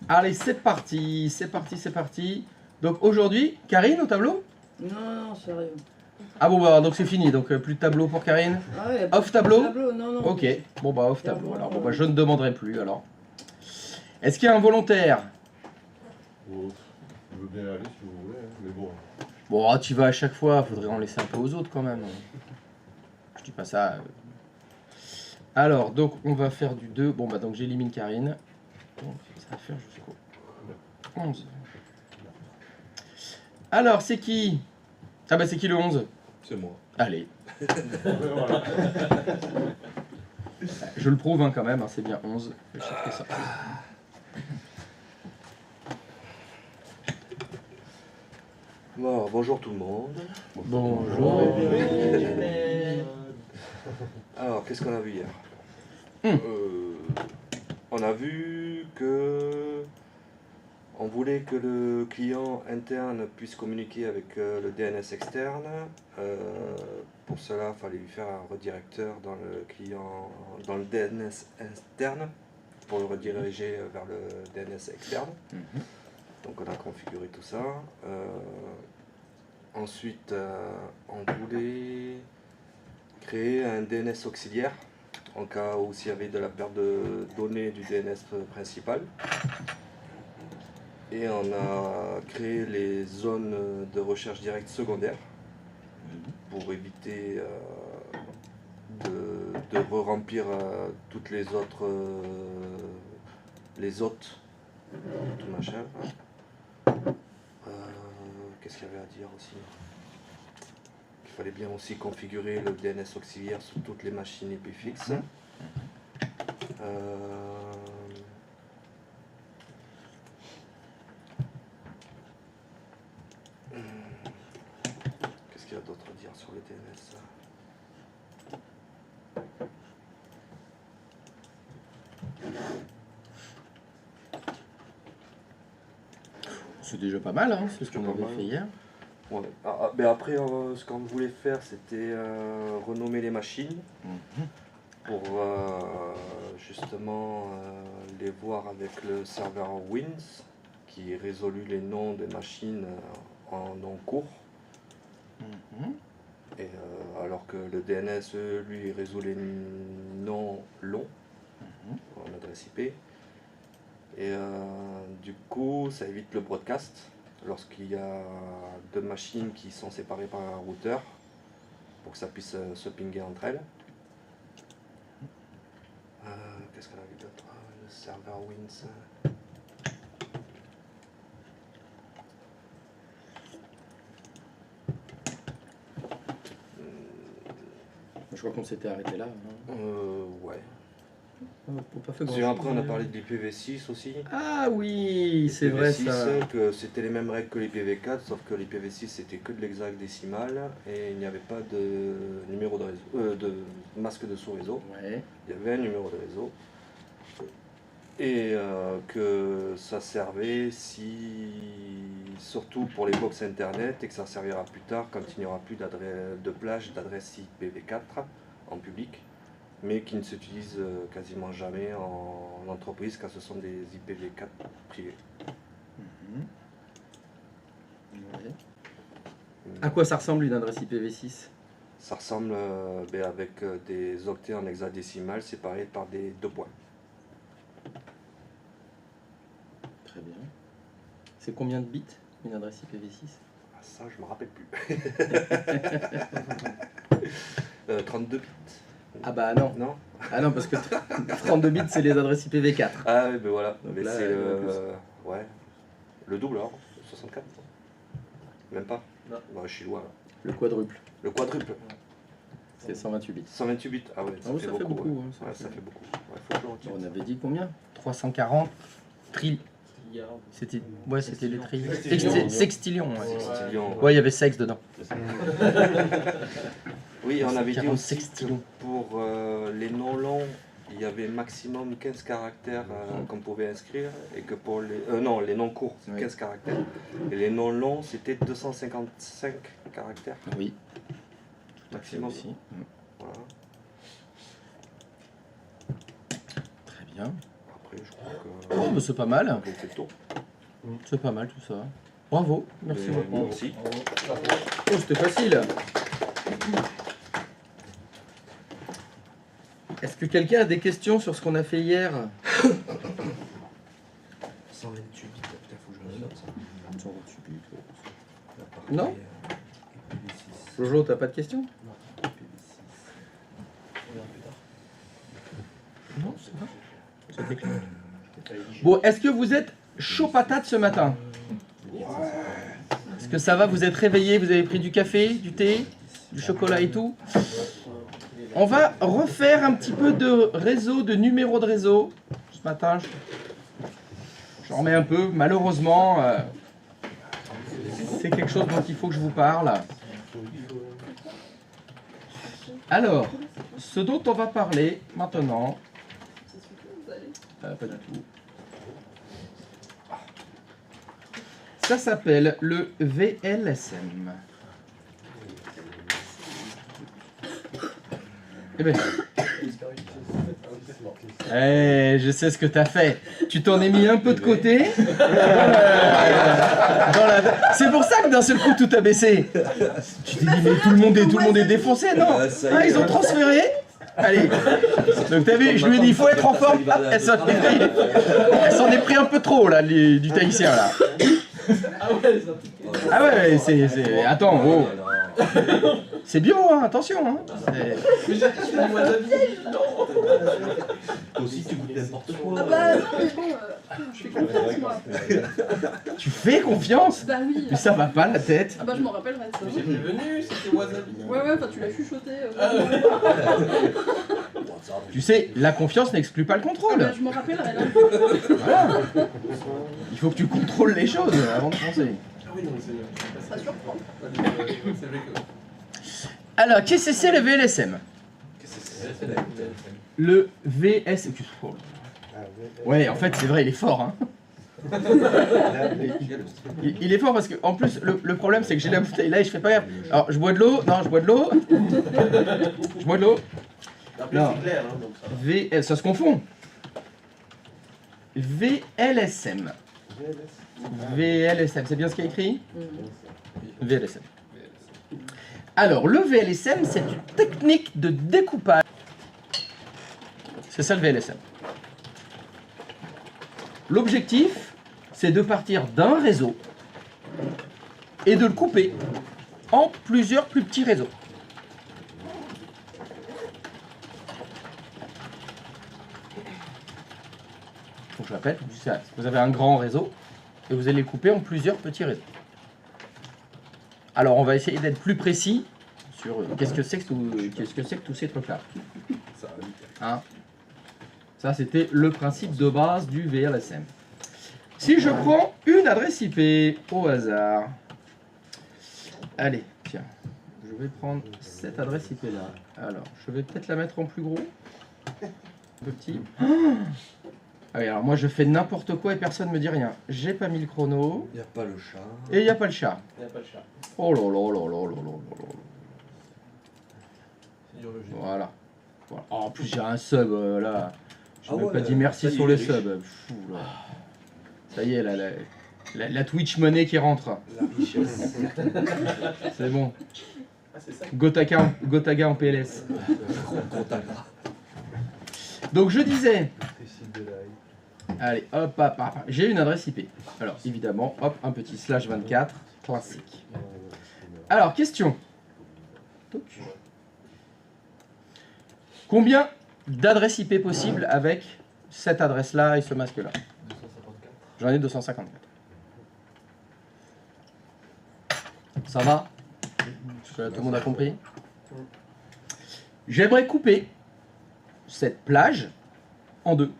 Allez, c'est parti, c'est parti, c'est parti. Donc aujourd'hui, Karine au tableau? Non, sérieux. Ah bon, bah donc c'est fini, donc plus de tableau pour Karine. Ah ouais, Off tableau? Non, non. Ok, bon bah off tableau. Tableau, Alors bon bah je ne demanderai plus alors. Est-ce qu'il y a un volontaire? Oh, je veux bien y aller si vous voulez, hein, mais bon. Bon, ah, tu vas à chaque fois, faudrait en laisser un peu aux autres quand même. Je dis pas ça. Alors, donc on va faire du 2. Bon bah donc j'élimine Karine. Donc ça va faire jusqu'au 11. Alors, c'est qui? Ah bah c'est qui le 11? C'est moi. Allez. Voilà. Je le prouve hein, quand même, hein, c'est bien 11. Le chiffre est sorti. Bon, bonjour tout le monde. Bonjour. Alors, qu'est-ce qu'on a vu hier Hmm. On a vu que on voulait que le client interne puisse communiquer avec le DNS externe. Pour cela, il fallait lui faire un redirecteur dans le DNS interne pour le rediriger vers le DNS externe. Donc on a configuré tout ça. Ensuite, on voulait créer un DNS auxiliaire en cas où s'il y avait de la perte de données du DNS principal. Et on a créé les zones de recherche directe secondaire pour éviter de re-remplir toutes les autres les hôtes, tout machin. Qu'est-ce qu'il y avait à dire aussi? Il fallait bien aussi configurer le DNS auxiliaire sur toutes les machines IP fixes. Qu'est-ce qu'il y a d'autre à dire sur le DNS? C'est déjà pas mal, hein, c'est ce C'est qu'on pas avait mal. fait hier. Ouais. Ben après, ce qu'on voulait faire, c'était renommer les machines pour justement les voir avec le serveur Wins qui résolut les noms des machines en noms courts. Et, alors que le DNS, lui, résout les noms longs en adresse IP. Et du coup, ça évite le broadcast lorsqu'il y a deux machines qui sont séparées par un routeur pour que ça puisse se pinguer entre elles. Qu'est-ce qu'on a vu d'autre? Le serveur Wins. Je crois qu'on s'était arrêté là. Hein. Ouais. Faut pas faire Après, grand-chose, on a hein. parlé de l'IPv6 aussi. Ah oui, c'est vrai ça. Que c'était les mêmes règles que l'IPv4, sauf que l'IPv6 c'était que de l'hexadécimal et il n'y avait pas de numéro de réseau, de masque de sous-réseau. Ouais. Il y avait un numéro de réseau. Et que ça servait surtout pour les box internet et que ça servira plus tard quand il n'y aura plus de plage d'adresse IPv4 en public, mais qui ne s'utilisent quasiment jamais en entreprise car ce sont des IPv4 privés. Ouais. À quoi ça ressemble une adresse IPv6? Ça ressemble avec des octets en hexadécimal séparés par des 2 points. Très bien. C'est combien de bits une adresse IPv6? Ah, ça, je me rappelle plus. 32 bits. Ah bah non. Non? Ah non, parce que 32 bits c'est les adresses IPv4. Ah oui, ben voilà. Donc Mais là, c'est plus. ouais. Le double alors, 64. Même pas? Non. Bah, je suis loin là. Le quadruple, Le quadruple. c'est 128 bits. 128 bits. Ah ouais, Ah oui, ça fait beaucoup. ouais. Hein, Ouais, ça fait beaucoup. Ouais, faut que je le retienne. On avait dit combien? 340 C'était les trillions. Sextillions. Ouais. Sextillion. Ouais, il y avait sexe dedans. Oui, on avait dit 40 aussi sextillions. que pour les noms longs, il y avait maximum 15 caractères qu'on pouvait inscrire et que pour les noms courts, c'est Oui. 15 caractères. Et les noms longs, c'était 255 caractères Oui, maximum. aussi. Voilà. Très bien. après, je crois que. Oh, bah, c'est pas mal. On fait le tour. C'est pas mal tout ça. Bravo, merci Mais beaucoup. Merci. Oh, c'était facile. Est-ce que quelqu'un a des questions sur ce qu'on a fait hier? 128 bits, putain, faut que je regarde ça. 128 bits. La partie, Non. IPv6. Jojo, t'as pas de questions? Non, IPv6. On verra plus tard. Non, c'est pas. C'était clair. Bon, est-ce que vous êtes chaud patate ce matin? Est-ce que ça va? Vous êtes réveillé? Vous avez pris du café, du thé, du chocolat et tout? On va refaire un petit peu de réseau, de numéro de réseau. Ce matin, j'en remets un peu. Malheureusement, c'est quelque chose dont il faut que je vous parle. Alors, ce dont on va parler maintenant... pas du tout. Ça s'appelle le VLSM. Eh ben. Je sais ce que t'as fait. Tu t'en es mis un peu de côté. C'est pour ça que d'un seul coup tout a baissé. Tu t'es dit mais tout le monde est défoncé, non? Ah, ils ont transféré. Allez. Donc t'as vu, je lui ai dit il faut être en forme. Hop, elle s'en est pris un peu trop là, du tahitien là. Ah ouais, c'est... Attends, oh. C'est bio, hein, attention. Hein. Toi aussi, tu goûtes n'importe quoi. Ah bah non, mais bon, je fais confiance, moi. Tu fais confiance? Bah oui. Mais ça va pas la tête. Ah bah je m'en rappellerai de ça. J'ai prévenu, c'était wasabi. Ouais, enfin tu l'as chuchoté. Tu sais, la confiance n'exclut pas le Ah contrôle. bah je m'en rappellerai là. Voilà. Il faut que tu contrôles les choses avant de penser. Ah oui, non, c'est... Ça surprend. C'est vrai que... Alors, qu'est-ce que c'est le VLSM? C'est la... Le VS... Ouais, en fait, c'est vrai, il est fort. Hein. Il est fort parce que, en plus, le problème, c'est que j'ai la bouteille là et je fais pas gaffe. Alors, je bois de l'eau. Non, je bois de l'eau. Je bois de l'eau. Après, Non. c'est clair, hein, donc ça... Ça se confond. VLSM. VLSM, c'est bien ce qu'il y a écrit? VLSM. Alors, le VLSM, c'est une technique de découpage. C'est ça le VLSM. L'objectif, c'est de partir d'un réseau et de le couper en plusieurs plus petits réseaux. Donc je répète, vous avez un grand réseau et vous allez le couper en plusieurs petits réseaux. Alors on va essayer d'être plus précis sur qu'est-ce que c'est que tous ces trucs-là. Hein? Ça c'était le principe de base du VLSM. Si je prends une adresse IP au hasard, allez, tiens, je vais prendre cette adresse IP là. Alors, je vais peut-être la mettre en plus gros, un peu petit. Ah oui, alors moi je fais n'importe quoi et personne me dit rien. J'ai pas mis le chrono. Il n'y a pas le chat. Et il n'y a pas le chat. Il n'y a pas de chat. Oh là là là là là là là là. C'est dur le jeu. Voilà. Voilà. Oh, en plus j'ai un sub là. Je Ah n'ai ouais, pas dit merci ça y est, sur il les est riche. subs. Fou, là. Ça y est, là, la Twitch money qui rentre. La richesse. C'est bon. Ah, c'est ça. Gotaga en PLS. Donc je disais, allez, hop, hop, hop, j'ai une adresse IP. Alors évidemment, hop, un petit /24, classique. Alors, question. Toc. Combien d'adresses IP possibles avec cette adresse-là et ce masque-là? 254. J'en ai 254. Ça va? Est-ce que tout le monde a compris? J'aimerais couper cette plage en deux.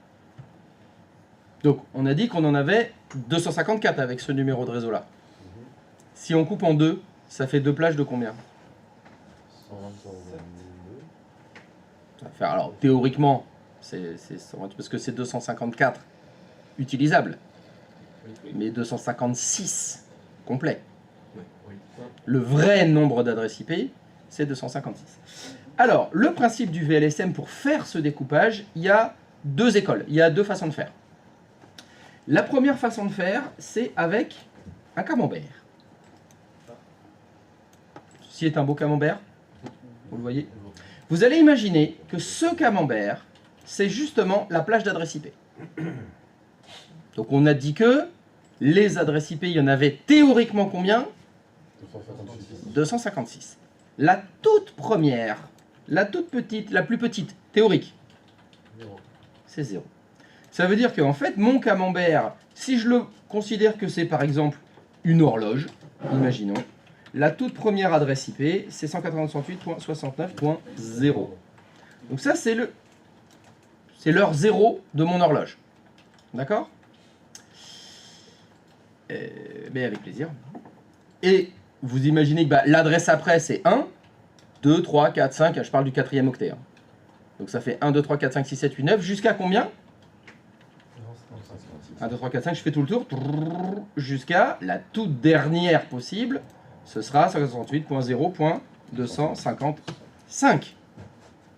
Donc, on a dit qu'on en avait 254 avec ce numéro de réseau-là. Si on coupe en deux, ça fait deux plages de combien? Ça va faire, alors, théoriquement, c'est parce que c'est 254 utilisables, mais 256 complets. Le vrai nombre d'adresses IP, c'est 256. Alors, le principe du VLSM pour faire ce découpage, il y a deux écoles, il y a deux façons de faire. La première façon de faire, c'est avec un camembert. Ceci est un beau camembert, vous le voyez. Vous allez imaginer que ce camembert, c'est justement la plage d'adresse IP. Donc on a dit que les adresses IP, il y en avait théoriquement combien? 256. La toute première, la toute petite, la plus petite, théorique, c'est 0. Ça veut dire qu'en fait, mon camembert, si je le considère que c'est par exemple une horloge, imaginons, la toute première adresse IP, c'est 198.69.0. Donc ça, c'est l'heure 0 de mon horloge. D'accord? Mais avec plaisir. Et vous imaginez que bah, l'adresse après, c'est 1, 2, 3, 4, 5, je parle du 4e octet. Hein. Donc ça fait 1, 2, 3, 4, 5, 6, 7, 8, 9, jusqu'à combien? 1, 2, 3, 4, 5, je fais tout le tour, jusqu'à la toute dernière possible, ce sera 168.0.255,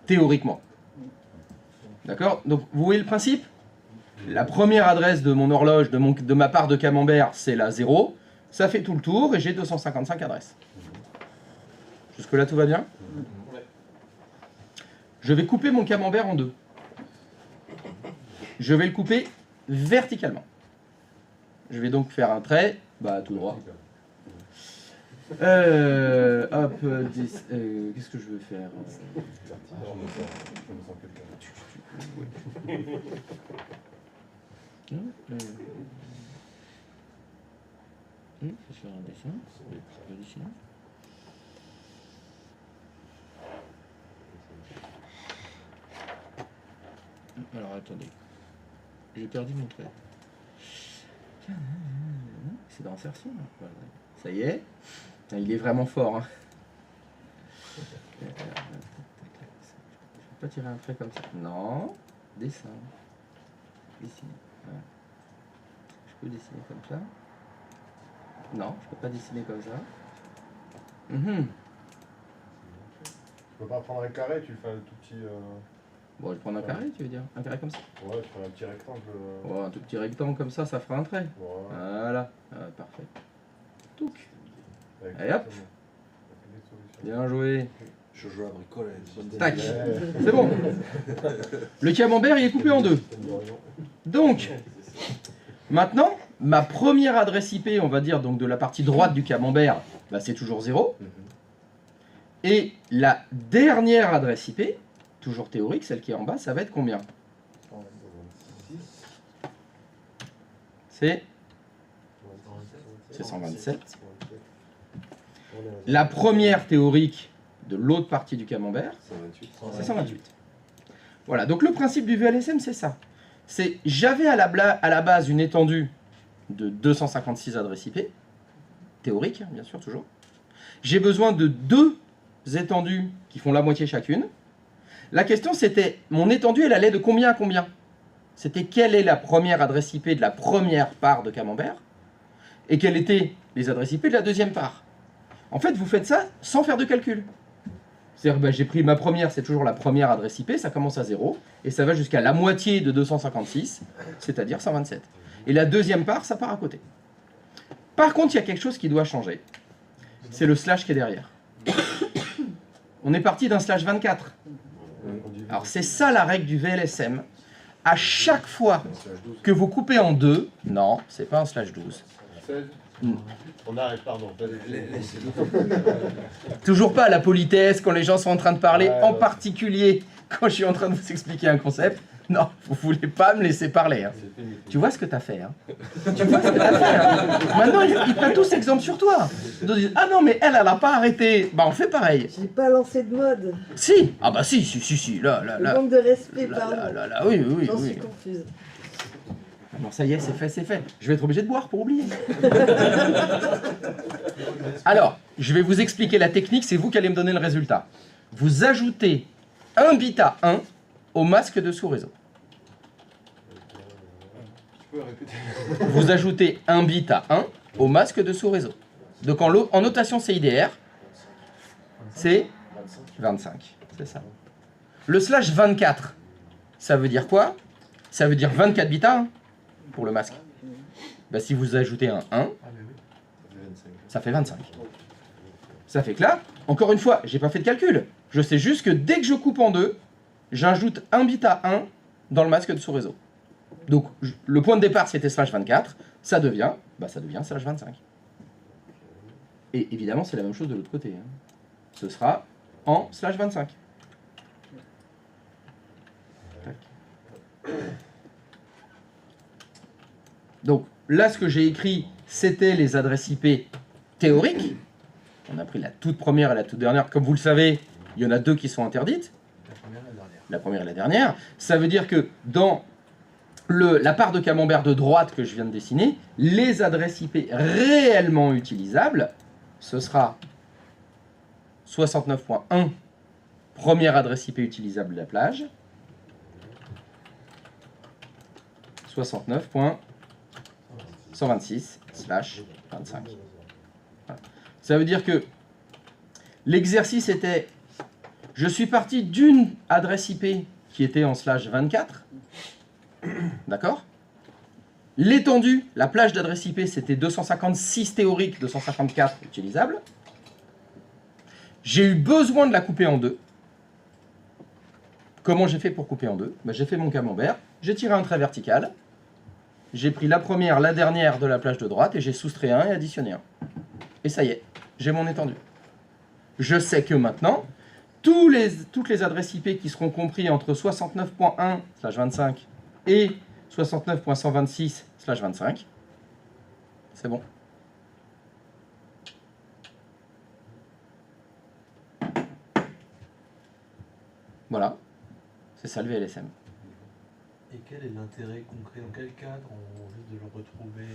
théoriquement. D'accord? Donc vous voyez le principe? La première adresse de mon horloge, de ma part de camembert, c'est la 0. Ça fait tout le tour et j'ai 255 adresses. Jusque-là, tout va bien? Je vais couper mon camembert en deux. Je vais le couper verticalement. Je vais donc faire un trait, bah tout droit. Hop, qu'est-ce que je veux faire? Je vais faire un dessin. Alors attendez, j'ai perdu mon trait. C'est dans l'insertion. Ça y est, il est vraiment fort. Hein. Je ne peux pas tirer un trait comme ça. Non, dessin. Dessiner. Voilà. Je peux dessiner comme ça. Non, je peux pas dessiner comme ça. Tu peux pas prendre un carré, tu fais un tout petit... Bon, je vais prendre un carré, tu veux dire? Un carré comme ça? Ouais, tu fais un petit rectangle... Oh, un tout petit rectangle comme ça fera un trait. Voilà. Voilà, parfait. Touc. Avec Et hop. des solutions. Bien joué. Je joue à bricolage. Tac. C'est bon. Le camembert, il est coupé en deux. Donc, maintenant, ma première adresse IP, on va dire, donc de la partie droite du camembert, bah, c'est toujours 0. Et la dernière adresse IP, toujours théorique, celle qui est en bas, ça va être combien? C'est 127. La première théorique de l'autre partie du camembert, c'est 128. Voilà, donc le principe du VLSM, c'est ça. C'est j'avais à la base une étendue de 256 adresses IP, théorique, bien sûr, toujours. J'ai besoin de deux étendues qui font la moitié chacune. La question, c'était, mon étendue, elle allait de combien à combien? C'était quelle est la première adresse IP de la première part de camembert et quelles étaient les adresses IP de la deuxième part. En fait, vous faites ça sans faire de calcul. C'est-à-dire, bah, j'ai pris ma première, c'est toujours la première adresse IP, ça commence à 0, et ça va jusqu'à la moitié de 256, c'est-à-dire 127. Et la deuxième part, ça part à côté. Par contre, il y a quelque chose qui doit changer. C'est le slash qui est derrière. On est parti d'un slash 24. Alors, c'est ça la règle du VLSM. À chaque fois que vous coupez en deux, non, c'est pas un slash 12. 16. On arrête, pardon. Toujours pas à la politesse quand les gens sont en train de parler, en particulier quand je suis en train de vous expliquer un concept. Non, vous voulez pas me laisser parler. Hein. Tu vois ce que tu as fait. Hein. Tu vois ce que tu as fait. Hein. Maintenant, ils prennent tous exemple sur toi. Ils disent, ah non, mais elle n'a pas arrêté. Bah, on fait pareil. J'ai pas lancé de mode. Si. Ah bah si. Là. Le manque de respect, Là, pardon. oui. J'en suis confuse. Bon, ça y est, c'est fait. Je vais être obligé de boire pour oublier. Alors, je vais vous expliquer la technique, c'est vous qui allez me donner le résultat. Vous ajoutez un bit à 1 au masque de sous-réseau. Tu peux répéter? Vous ajoutez un bit à 1 au masque de sous-réseau. Donc en notation CIDR, c'est 25. C'est ça. Le slash 24, ça veut dire quoi? Ça veut dire 24 bits à 1 pour le masque. bah, si vous ajoutez un 1, Ah, mais oui. Ça fait 25. ça fait 25. Ça fait que là, encore une fois, j'ai pas fait de calcul. Je sais juste que dès que je coupe en deux, j'ajoute un bit à 1 dans le masque de sous-réseau. Donc le point de départ c'était slash 24, ça devient slash 25. Et évidemment c'est la même chose de l'autre côté. Hein. Ce sera en slash 25. Tac. Donc là ce que j'ai écrit c'était les adresses IP théoriques. On a pris la toute première et la toute dernière. Comme vous le savez, il y en a deux qui sont interdites. La première et la dernière. La première et la dernière. Ça veut dire que dans la part de camembert de droite que je viens de dessiner, les adresses IP réellement utilisables, ce sera 69.1, première adresse IP utilisable de la plage, 69.126/25. Voilà. Ça veut dire que l'exercice était, je suis parti d'une adresse IP qui était en slash 24, d'accord? L'étendue, la plage d'adresse IP, c'était 256 théorique, 254 utilisable. J'ai eu besoin de la couper en deux. Comment j'ai fait pour couper en deux? Ben, j'ai fait mon camembert, j'ai tiré un trait vertical, j'ai pris la première, la dernière de la plage de droite et j'ai soustrait un et additionné un. Et ça y est, j'ai mon étendue. Je sais que maintenant, toutes les adresses IP qui seront comprises entre 69.1/25 et 69.126/25, c'est bon. Voilà, c'est ça le VLSM. Et quel est l'intérêt concret? Dans quel cadre on risque de le retrouver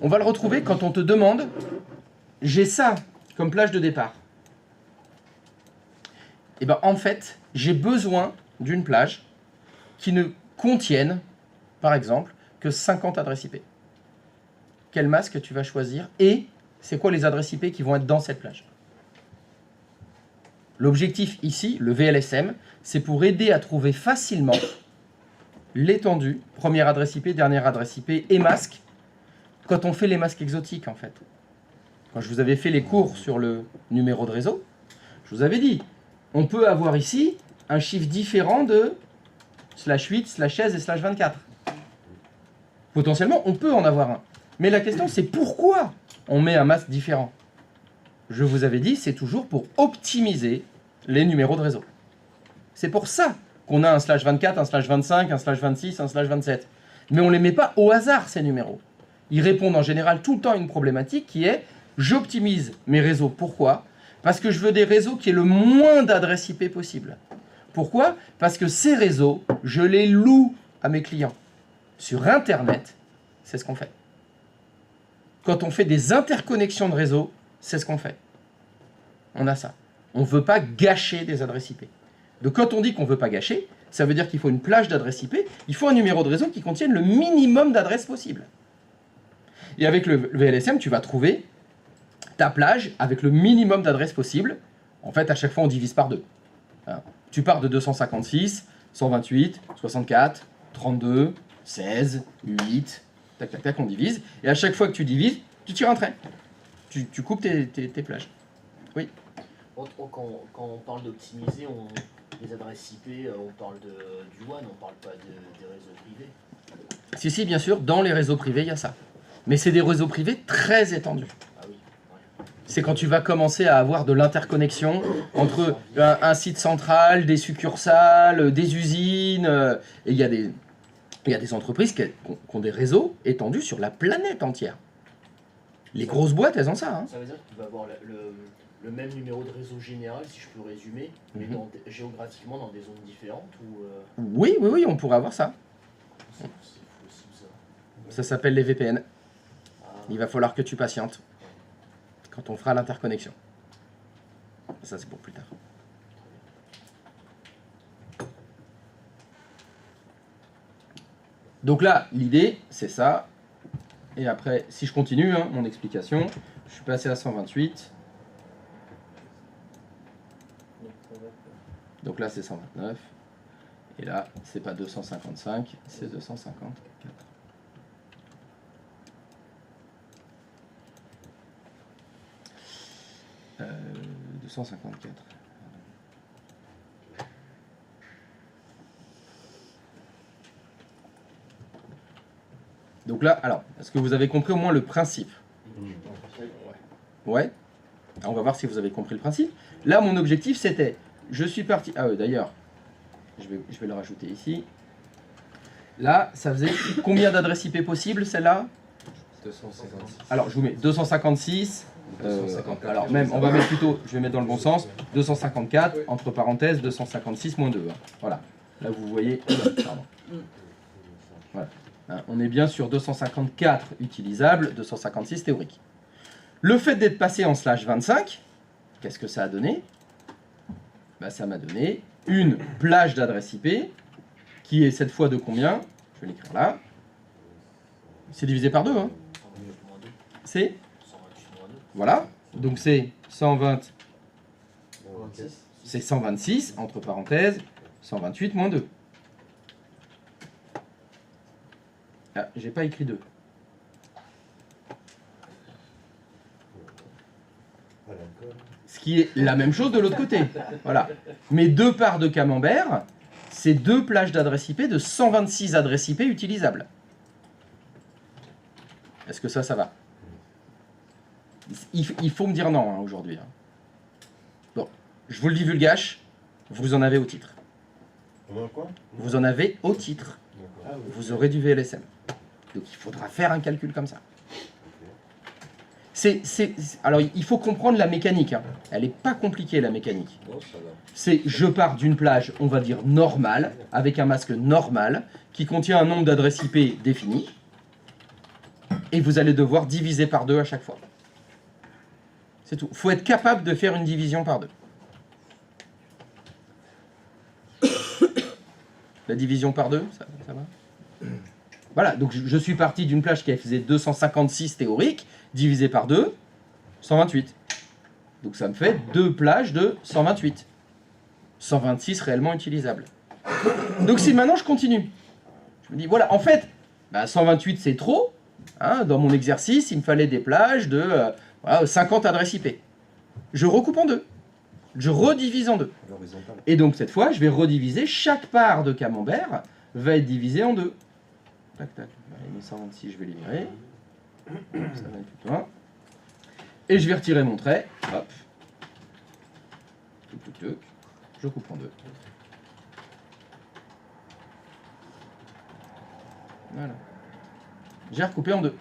On va le retrouver quand on te demande, j'ai ça comme plage de départ. Et bien en fait, j'ai besoin d'une plage qui ne contienne, par exemple, que 50 adresses IP. Quel masque tu vas choisir et c'est quoi les adresses IP qui vont être dans cette plage? L'objectif ici, le VLSM, c'est pour aider à trouver facilement l'étendue, première adresse IP, dernière adresse IP et masque, quand on fait les masques exotiques en fait. Quand je vous avais fait les cours sur le numéro de réseau, je vous avais dit, on peut avoir ici un chiffre différent de /8, /16 et /24. Potentiellement, on peut en avoir un. Mais la question, c'est pourquoi on met un masque différent? Je vous avais dit, c'est toujours pour optimiser les numéros de réseau. C'est pour ça qu'on a un /24, un /25, un /26, un /27. Mais on ne les met pas au hasard, ces numéros. Ils répondent en général tout le temps à une problématique qui est j'optimise mes réseaux. Pourquoi? Parce que je veux des réseaux qui aient le moins d'adresses IP possible. Pourquoi? Parce que ces réseaux, je les loue à mes clients. Sur Internet, c'est ce qu'on fait. Quand on fait des interconnexions de réseau, c'est ce qu'on fait. On a ça. On ne veut pas gâcher des adresses IP. Donc quand on dit qu'on ne veut pas gâcher, ça veut dire qu'il faut une plage d'adresses IP, il faut un numéro de réseau qui contienne le minimum d'adresses possible. Et avec le VLSM, tu vas trouver ta plage avec le minimum d'adresses possible. En fait, à chaque fois, on divise par deux. Hein. Tu pars de 256, 128, 64, 32, 16, 8, tac, tac, tac, on divise. Et à chaque fois que tu divises, tu tires un trait. Tu coupes tes plages. Oui. Quand on parle d'optimiser, les adresses IP, on parle du WAN, on parle pas des réseaux privés. Si, bien sûr, dans les réseaux privés, il y a ça. Mais c'est des réseaux privés très étendus. Ah oui, ouais. C'est quand tu vas commencer à avoir de l'interconnexion entre un site central, des succursales, des usines. Et il y a des entreprises qui ont des réseaux étendus sur la planète entière. Les grosses boîtes, elles ont ça. Hein. Ça veut dire que tu vas avoir le même numéro de réseau général, si je peux résumer, mais géographiquement dans des zones différentes ou Oui, on pourrait avoir ça. c'est possible ça. Ça s'appelle les VPN. Ah, Il va falloir que tu patientes quand on fera l'interconnexion. Ça, c'est pour plus tard. Donc là, l'idée, c'est ça. Et après, si je continue mon explication, je suis passé à 128. Donc là, c'est 129. Et là, c'est pas 255, c'est 254. 254. Donc là, alors, est-ce que vous avez compris au moins le principe? Ouais. On va voir si vous avez compris le principe. Là, mon objectif, c'était, je suis parti... Ah oui, d'ailleurs, je vais le rajouter ici. Là, ça faisait combien d'adresses IP possibles, celle-là? 256. Alors, je vous mets 256. 254. Alors, même, on va mettre plutôt, je vais mettre dans le bon sens, 254, entre parenthèses, 256 moins 2. Hein. Voilà. Là, vous voyez... Pardon. Voilà. Hein, on est bien sur 254 utilisables, 256 théoriques. Le fait d'être passé en /25, qu'est-ce que ça a donné? Bah, ça m'a donné une plage d'adresse IP qui est cette fois de combien? Je vais l'écrire là. C'est divisé par 2. Hein. 128 moins 2. C'est 128 moins 2. voilà. Donc c'est 120, 26. c'est 126 entre parenthèses, 128 moins 2. Ah, j'ai pas écrit 2. Ce qui est la même chose de l'autre côté. Voilà. Mes deux parts de camembert, c'est deux plages d'adresse IP de 126 adresses IP utilisables. Est-ce que ça va? Il faut me dire non hein, aujourd'hui. Hein. Bon, je vous le divulgage, vous en avez au titre. On a quoi? Vous en avez au titre. D'accord. Vous aurez du VLSM. Donc il faudra faire un calcul comme ça. Alors il faut comprendre la mécanique. Hein. Elle n'est pas compliquée la mécanique. Non, ça va. C'est je pars d'une plage, on va dire normale, avec un masque normal, qui contient un nombre d'adresses IP défini. Et vous allez devoir diviser par 2 à chaque fois. C'est tout. Il faut être capable de faire une division par 2. La division par 2, ça va? Voilà, donc je suis parti d'une plage qui faisait 256 théoriques, divisé par 2, 128. Donc ça me fait 2 plages de 128. 126 réellement utilisables. Donc si maintenant je continue, je me dis, voilà, en fait, 128 c'est trop. Hein, dans mon exercice, il me fallait des plages de 50 adresses IP. Je recoupe en 2. Je redivise en 2. L'horizontale. Et donc cette fois, je vais rediviser. Chaque part de camembert va être divisée en 2. Tac, tac. Les 126, je vais les virer. Ça va être tout un. Et je vais retirer mon trait. Hop. Tuc, tuc, tuc. Je coupe en 2. Voilà. J'ai recoupé en 2.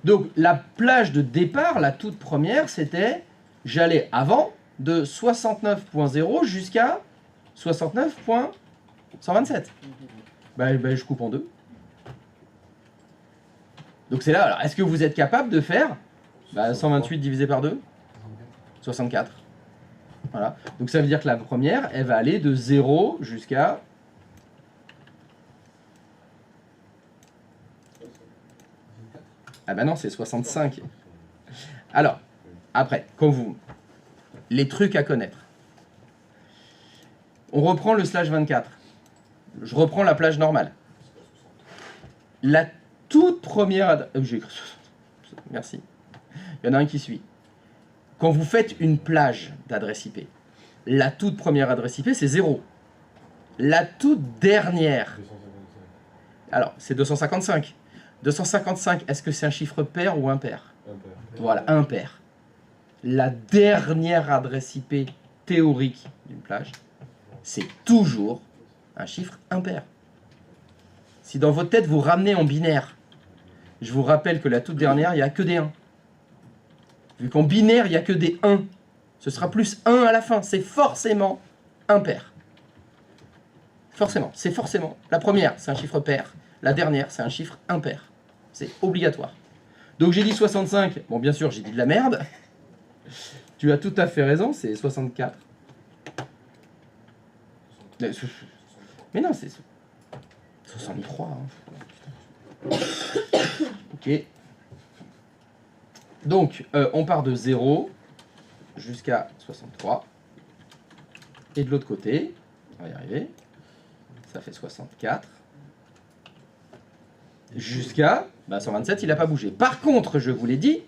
Donc la plage de départ, la toute première, c'était, j'allais avant de 69.0 jusqu'à 69.127. Je coupe en 2. Donc c'est là, alors est-ce que vous êtes capable de faire 128 divisé par 2? 64. Voilà. Donc ça veut dire que la première, elle va aller de 0 jusqu'à... Ah ben non, c'est 65. Alors, après, quand vous... Les trucs à connaître. On reprend le /24. Je reprends la plage normale. La toute première... Merci. Il y en a un qui suit. Quand vous faites une plage d'adresse IP, la toute première adresse IP, c'est 0. La toute dernière... 255. Alors, c'est 255. 255, est-ce que c'est un chiffre pair ou impair? Impair. Voilà, impair. La dernière adresse IP théorique d'une plage, c'est toujours un chiffre impair. Si dans votre tête vous ramenez en binaire, je vous rappelle que la toute dernière, il n'y a que des 1. Vu qu'en binaire, il n'y a que des 1, ce sera plus 1 à la fin. C'est forcément impair. Forcément, c'est forcément. La première, c'est un chiffre pair. La dernière, c'est un chiffre impair. C'est obligatoire. Donc j'ai dit 65. Bon, bien sûr, j'ai dit de la merde. Tu as tout à fait raison, c'est 64. Mais non, c'est 63. Hein. Ok. Donc, on part de 0 jusqu'à 63. Et de l'autre côté, on va y arriver, ça fait 64. Jusqu'à 127, il n'a pas bougé. Par contre, je vous l'ai dit,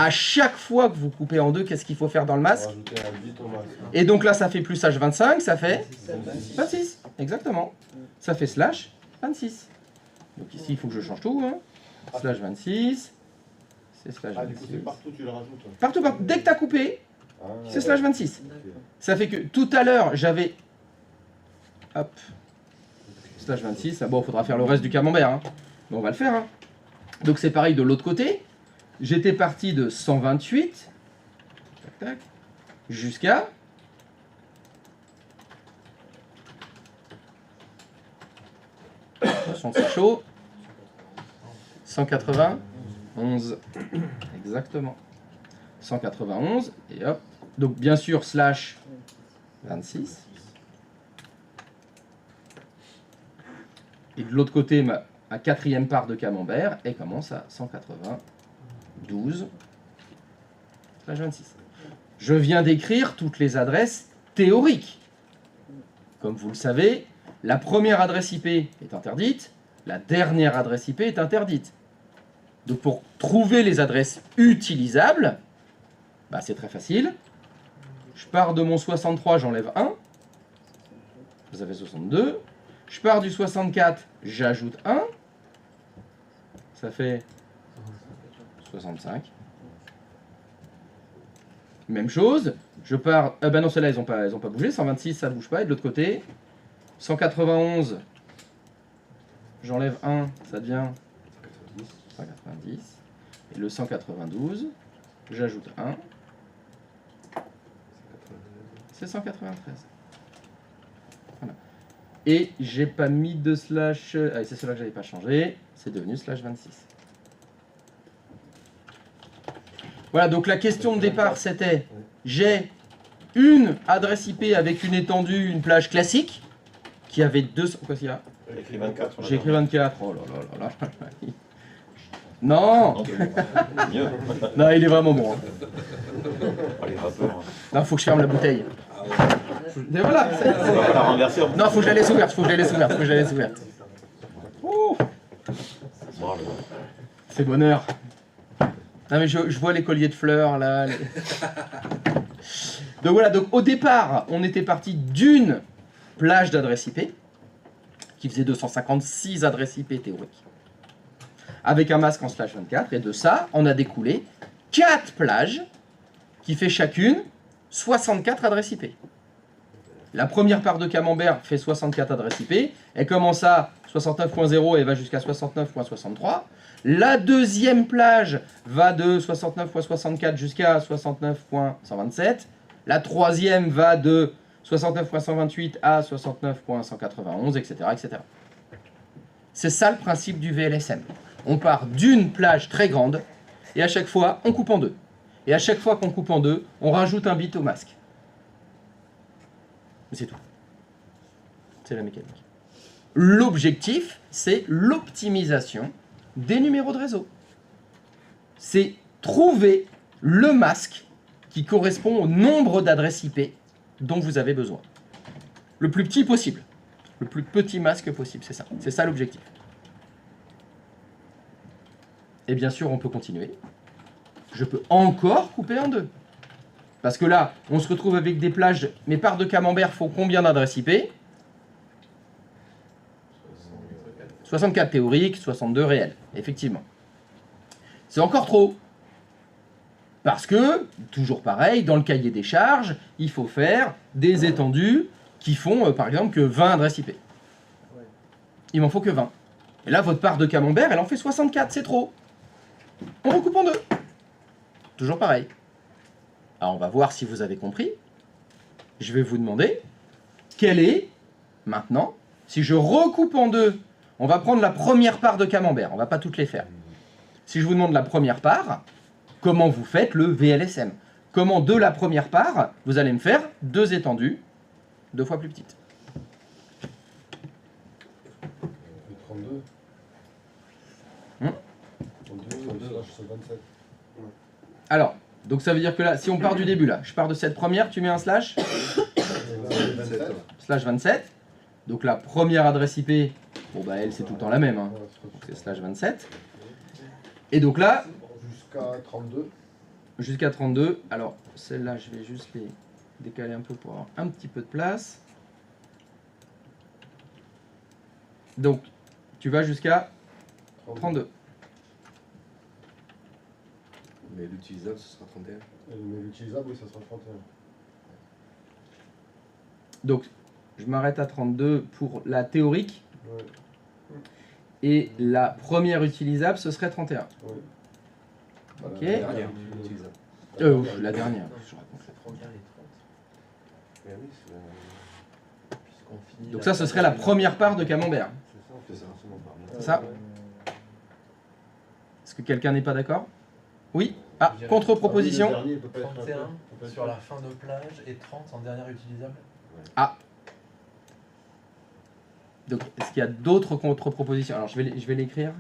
À chaque fois que vous coupez en deux, qu'est-ce qu'il faut faire dans le On va masque? rajouter un bit au masque. Et donc là, ça fait plus H25, ça fait 26. Exactement. Ça fait slash 26. Donc ici, il faut que je change tout. Hein. Slash 26. C'est slash Ah, du coup, 26. c'est partout, tu le rajoutes. Partout, partout. Dès que tu as coupé, Ah, c'est slash 26. ok. Ça fait que tout à l'heure, j'avais... Hop. Slash 26. Ah bon, il faudra faire le reste du camembert. Hein. Mais on va le faire. Hein. Donc c'est pareil de l'autre côté. J'étais parti de 128. Tac, tac. Jusqu'à... Attention, c'est chaud. 191. Exactement. 191. Et hop. Donc bien sûr, slash 26. Et de l'autre côté, ma quatrième part de camembert, elle commence à 192 slash 26. Je viens d'écrire toutes les adresses théoriques. Comme vous le savez, la première adresse IP est interdite, la dernière adresse IP est interdite. Donc pour trouver les adresses utilisables, bah c'est très facile. Je pars de mon 63, j'enlève 1. Ça fait 62. Je pars du 64, j'ajoute 1. Ça fait 65. Même chose. Je pars... bah non, celles-là, elles ont pas bougé. 126, ça bouge pas. Et de l'autre côté, 191, j'enlève 1, ça devient 190. Et le 192, j'ajoute 1. C'est 193. Voilà. Et j'ai pas mis de slash... Ah, c'est cela que j'avais pas changé. C'est devenu slash 26. Voilà, donc la question de départ, c'était... J'ai une adresse IP avec une étendue, une plage classique, qui avait 200... Quoi qu'il y a? J'ai écrit 24. J'ai écrit 24. Oh là là là là. Non. Non, il est vraiment bon. Hein. Non, faut que je ferme la bouteille. Et voilà. Non, faut que je la laisse ouverte. Faut que je la laisse ouverte. Faut que je la laisse ouverte. Ouh. C'est bonheur. Non mais je vois les colliers de fleurs là. Donc voilà. Donc au départ, on était parti d'une plage d'adresse IP qui faisait 256 adresses IP théoriques, avec un masque en slash 24, et de ça, on a découlé 4 plages qui fait chacune 64 adresses IP. La première part de camembert fait 64 adresses IP, elle commence à 69.0 et va jusqu'à 69.63. La deuxième plage va de 69.64 jusqu'à 69.127. La troisième va de 69.128 à 69.191, etc., etc. C'est ça le principe du VLSM. On part d'une plage très grande, et à chaque fois, on coupe en deux. Et à chaque fois qu'on coupe en deux, on rajoute un bit au masque. Mais c'est tout. C'est la mécanique. L'objectif, c'est l'optimisation des numéros de réseau. C'est trouver le masque qui correspond au nombre d'adresses IP dont vous avez besoin. Le plus petit possible. Le plus petit masque possible, c'est ça. C'est ça l'objectif. Et bien sûr, on peut continuer. Je peux encore couper en deux. Parce que là, on se retrouve avec des plages. Mes parts de camembert font combien d'adresses IP? 64 théoriques, 62 réels, effectivement. C'est encore trop. Parce que, toujours pareil, dans le cahier des charges, il faut faire des étendues qui font, par exemple, que 20 adresses IP. Il m'en faut que 20. Et là, votre part de camembert, elle en fait 64, c'est trop. On recoupe en deux. Toujours pareil. Alors, on va voir si vous avez compris. Je vais vous demander, quelle est, maintenant, si je recoupe en deux, on va prendre la première part de camembert, on va pas toutes les faire. Si je vous demande la première part, comment vous faites le VLSM? Comment de la première part, vous allez me faire deux étendues, 2 fois plus petites. 32. Hum 32 slash 27. Alors, donc ça veut dire que là, si on part du début là, je pars de cette première, tu mets un slash, 27. slash 27. Donc la première adresse IP, bon bah elle c'est tout le temps la même, hein. Donc c'est slash 27. Et donc là, Jusqu'à 32. jusqu'à 32. Alors, celle-là, je vais juste les décaler un peu pour avoir un petit peu de place. Donc, tu vas jusqu'à 32. Mais l'utilisable, ce sera 31. Mais l'utilisable, oui, ça sera 31. Donc, je m'arrête à 32 pour la théorique. Ouais. Et la première utilisable, ce serait 31. Ouais. Ok. La dernière, L'utilisable. La dernière. Non, je raconte. c'est 31 et 30. Mais oui, c'est la... Puisqu'on finit Donc la ça, ce serait la première part de camembert. C'est ça, on fait ça forcément par mois. C'est ça. Est-ce que quelqu'un n'est pas d'accord? Oui. Ah, contre-proposition. Ah oui, le dernier, il peut pas être 31 peut pas être- sur la fin de plage et 30 en dernière utilisable. Donc, est-ce qu'il y a d'autres contre-propositions? Alors, je vais l'écrire.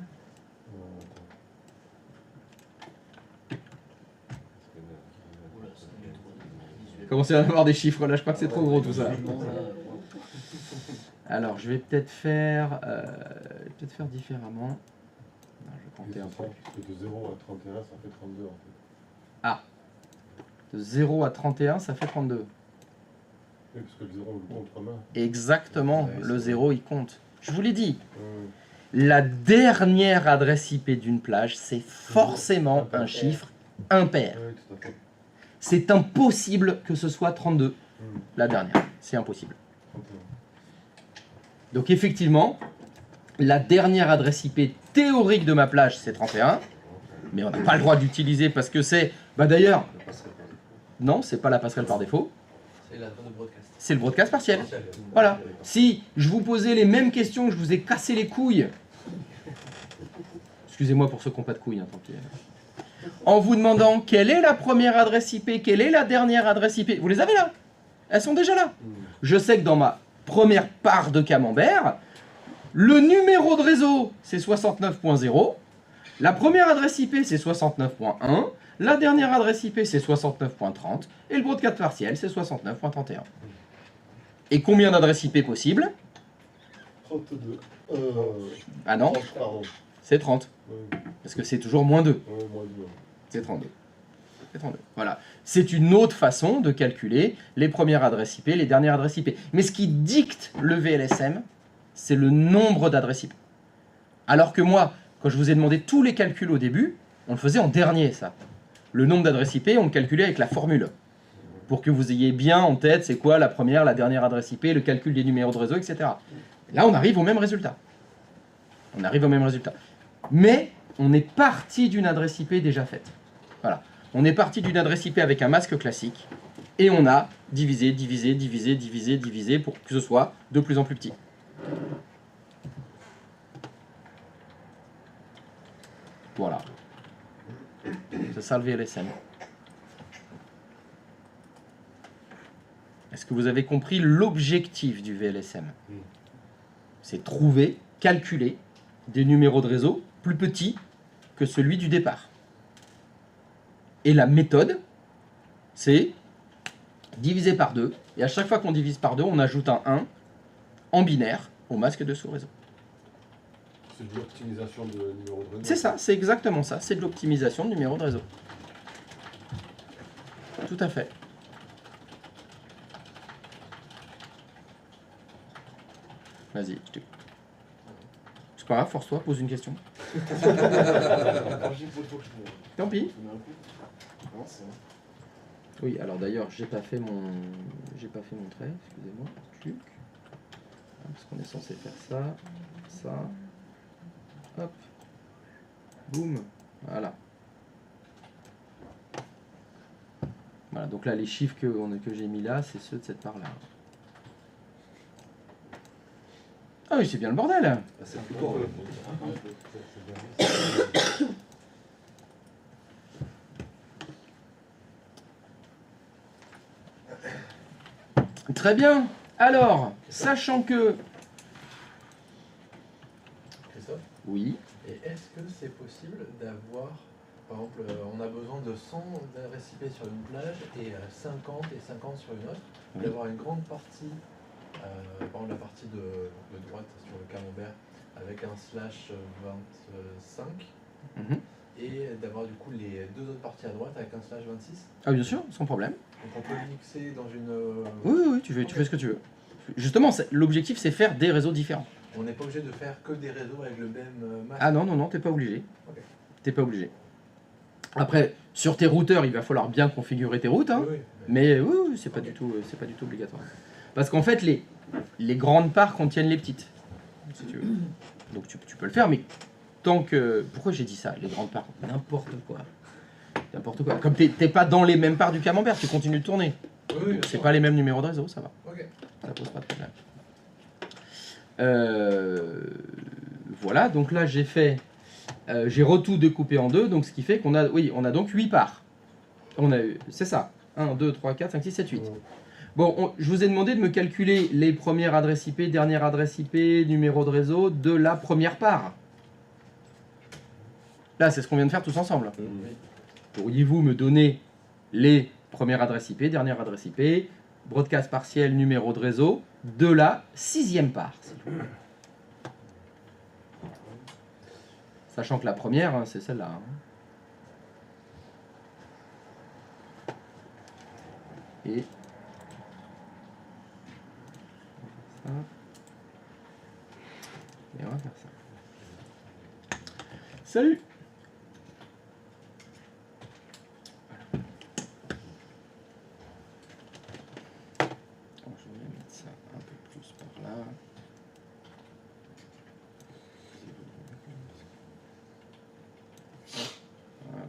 Oula, ça me met trop de visuel. Commencez à avoir des chiffres là, je crois que c'est trop gros tout ça. Visuellement, là, Alors, je vais peut-être faire différemment. Non, je vais compter un peu. Parce que de 0 à 31, ça fait 32 en fait. De 0 à 31, ça fait 32. Oui, parce que le 0, on le compte commun. Exactement, Ouais, le c'est 0 il compte. Je vous l'ai dit, la dernière adresse IP d'une plage, c'est forcément un chiffre impair. Oui, tout à fait. C'est impossible que ce soit 32, Hum, la dernière. C'est impossible. 31. Donc effectivement, la dernière adresse IP théorique de ma plage, c'est 31. Mais on n'a pas le droit d'utiliser parce que c'est... Bah d'ailleurs, La passerelle par défaut. non, c'est pas la passerelle par défaut, C'est la fin de broadcast. c'est le broadcast partiel. Partiel. Voilà. Si je vous posais les mêmes questions, que je vous ai cassé les couilles, excusez-moi pour ceux qui n'ont pas de couilles, hein, tant pis. En vous demandant quelle est la première adresse IP, quelle est la dernière adresse IP, vous les avez là. Elles sont déjà là. Je sais que dans ma première part de camembert, le numéro de réseau c'est 69.0, la première adresse IP c'est 69.1, la dernière adresse IP c'est 69.30 et le broadcast partiel c'est 69.31. Et combien d'adresses IP possibles? 32. Ah non, 30, pardon. c'est 30. Oui, Parce que c'est toujours moins 2. moi, deux. C'est 32. C'est 32. Voilà. C'est une autre façon de calculer les premières adresses IP, les dernières adresses IP. Mais ce qui dicte le VLSM, c'est le nombre d'adresses IP. Alors que moi, quand je vous ai demandé tous les calculs au début, on le faisait en dernier, ça. Le nombre d'adresses IP, on le calculait avec la formule. Pour que vous ayez bien en tête c'est quoi la première, la dernière adresse IP, le calcul des numéros de réseau, etc. Là, on arrive au même résultat. On arrive au même résultat. Mais on est parti d'une adresse IP déjà faite. Voilà. On est parti d'une adresse IP avec un masque classique et on a divisé, divisé, divisé, divisé, divisé pour que ce soit de plus en plus petit. Voilà. C'est ça le VLSM. Est-ce que vous avez compris l'objectif du VLSM? C'est trouver, calculer des numéros de réseau plus petits que celui du départ. Et la méthode, c'est diviser par 2. Et à chaque fois qu'on divise par 2, on ajoute un 1 en binaire au masque de sous-réseau. C'est de l'optimisation de numéro de réseau. C'est ça, c'est exactement ça. C'est de l'optimisation de numéro de réseau. Tout à fait. Vas-y, je t'écoute. C'est pas grave, force-toi, pose une question. Tant pis. Non, c'est bon. Oui, alors d'ailleurs, j'ai pas fait mon trait, excusez-moi. Tuc. Parce qu'on est censé faire ça, ça. Hop. Boum. Voilà. Voilà, donc là, les chiffres que j'ai mis là, c'est ceux de cette part-là. Ah oui, c'est bien le bordel. Ah, c'est plutôt... Très bien. Alors, sachant que... Christophe, Oui. et est-ce que c'est possible d'avoir, par exemple, on a besoin de 100 adresses IP sur une plage et 50 et 50 sur une autre, Oui. d'avoir une grande partie, par exemple la partie de droite sur le camembert, avec un slash 25, Mhm. et d'avoir du coup les deux autres parties à droite avec un slash 26. Ah bien sûr, sans problème. Donc on peut mixer dans une... Oui, tu fais ce que tu veux. Justement, l'objectif c'est faire des réseaux différents. On n'est pas obligé de faire que des réseaux avec le même masque. Ah non, t'es pas obligé. Ok. T'es pas obligé. Après, sur tes routeurs, il va falloir bien configurer tes routes, hein, Oui, mais oui, c'est pas du tout obligatoire. Parce qu'en fait, les grandes parts contiennent les petites, si tu veux. Donc tu peux le faire, mais tant que... Pourquoi j'ai dit ça, les grandes parts? N'importe quoi. N'importe quoi. Comme t'es pas dans les mêmes parts du camembert, tu continues de tourner. Oui, Donc, c'est pas les mêmes numéros de réseau, ça va. Ok. Ça pose pas de problème. Voilà, donc là j'ai fait... j'ai retout découpé en deux, donc ce qui fait qu'on a... Oui, on a donc 8 parts. C'est ça. 1, 2, 3, 4, 5, 6, 7, 8. Bon, je vous ai demandé de me calculer les premières adresses IP, dernières adresses IP, numéro de réseau de la première part. Là, c'est ce qu'on vient de faire tous ensemble. Pourriez-vous me donner les premières adresses IP, dernières adresses IP, broadcast partiel, numéro de réseau de la 6e part, s'il vous plaît. Sachant que la première, hein, c'est celle-là. Hein. Et... ça. Et on va faire ça. Salut! Alors, je vais mettre ça un peu plus par là. Voilà.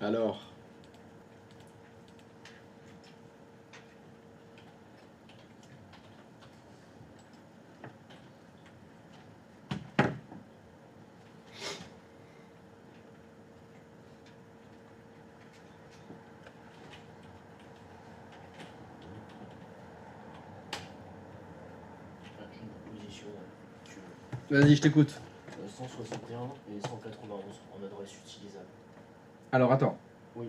Alors, J'ai une proposition, tu veux. vas-y, je t'écoute. 161 et 191 en adresse utilisable. Alors, attends. Oui,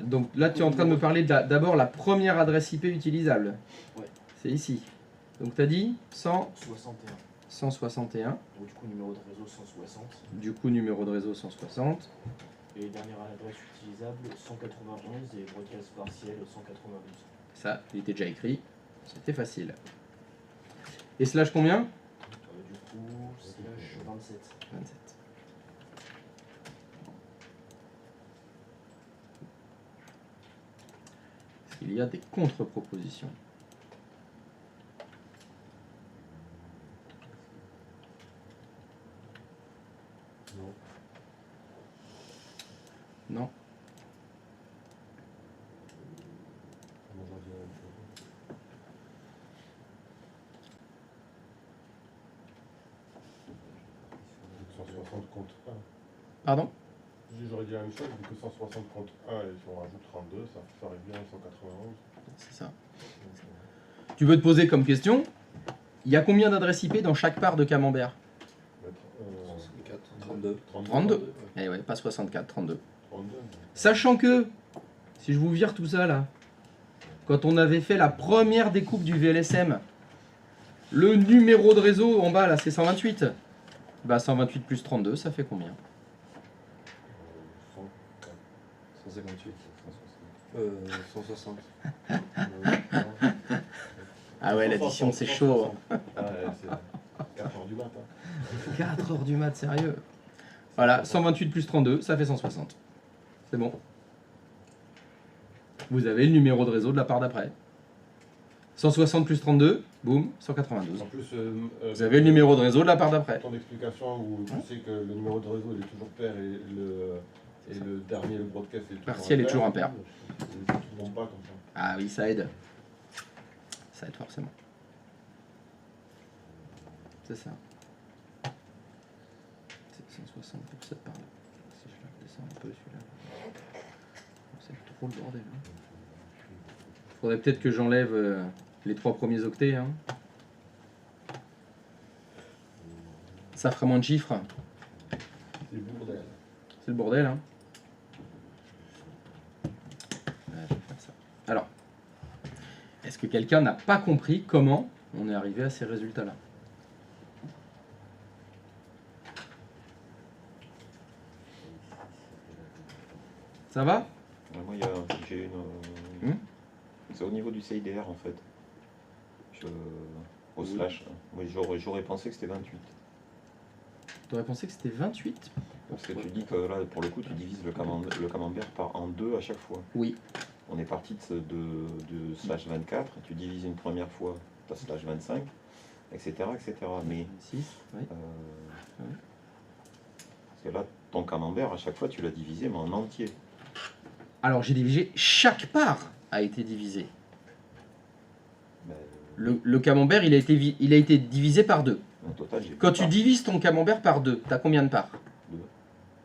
Donc là, tu es en train de me parler d'abord la première adresse IP utilisable. Ouais. C'est ici. Donc tu as dit 61. 161. Donc, du coup, numéro de réseau 160. Du coup, numéro de réseau 160. Et dernière adresse utilisable 191 et broadcast partiel 192. Ça, il était déjà écrit. C'était facile. Et slash combien? Du coup, slash 27. 27. Est-ce qu'il y a des contre-propositions? Non. Non. On va dire la même chose. 160 compte 1. Pardon? J'aurais dit la même chose, vu que 160 compte 1 et si on rajoute 32, ça ferait bien 191. C'est ça. Tu peux te poser comme question, il y a combien d'adresses IP dans chaque part de camembert? 32. 32. Eh ouais, pas 64, 32. 32. Sachant que, si je vous vire tout ça là, quand on avait fait la première découpe du VLSM, le numéro de réseau en bas là c'est 128. Bah 128 plus 32, ça fait combien? 158. 160. Ah ouais, l'addition c'est chaud. Ah ouais, c'est 4h du matin. 4 heures du mat, sérieux. Voilà, 128 plus 32, ça fait 160. C'est bon. Vous avez le numéro de réseau de la part d'après. 160 plus 32, boum, 192. En plus, Vous avez le numéro de réseau de la part d'après. ton explication où tu sais que le numéro de réseau il est toujours pair et le dernier, le broadcast, est toujours Partiel est toujours impair. Ils ne trouvent pas comme ça. Ah oui, ça aide. Ça aide forcément. C'est ça. C'est 160 pour cette part-là. Si je la redescends un peu, celui-là. C'est trop le bordel. Faudrait peut-être que j'enlève les 3 premiers octets. Hein. Ça fera moins de chiffres. C'est le bordel. C'est le bordel. Hein. Ouais, je vais faire ça. Alors, est-ce que quelqu'un n'a pas compris comment on est arrivé à ces résultats-là? Ça va? Ouais, moi, j'ai une. C'est au niveau du CIDR en fait. Au slash. Moi, j'aurais pensé que c'était 28. Tu aurais pensé que c'était 28? Parce que tu dis que là, pour le coup, tu divises le camembert en 2 à chaque fois. Oui. On est parti de slash 24, tu divises une première fois, tu as slash 25, etc. Mais 6, oui. parce que là, ton camembert, à chaque fois, tu l'as divisé, mais en entier. Alors j'ai divisé, chaque part a été divisée. Ben, Le camembert, il a été divisé par 2. en total, j'ai Quand tu divises ton camembert par 2, tu as combien de parts? 2,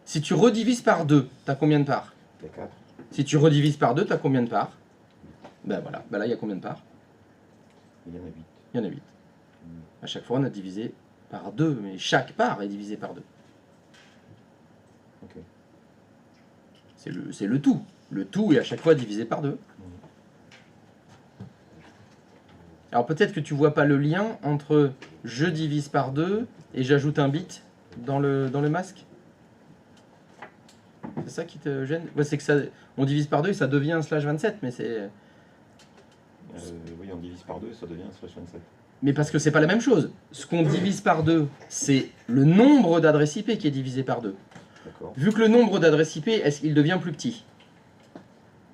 Si tu redivises par 2, tu as combien de parts? il y a 4, Si tu redivises par 2, tu as combien de parts? Ben voilà, ben là il y a combien de parts? il y en a 8. Il y en a 8. À chaque fois on a divisé par 2, mais chaque part est divisée par 2. Ok. C'est le tout. Le tout est à chaque fois divisé par 2. Alors peut-être que tu vois pas le lien entre je divise par 2 et j'ajoute un bit dans le masque. C'est ça qui te gêne? Ouais, c'est que ça, on divise par 2 et ça devient un slash 27, mais c'est... Oui, on divise par 2 et ça devient un slash 27. Mais parce que c'est pas la même chose. Ce qu'on divise par 2, c'est le nombre d'adresses IP qui est divisé par 2. D'accord. Vu que le nombre d'adresses IP, il devient plus petit.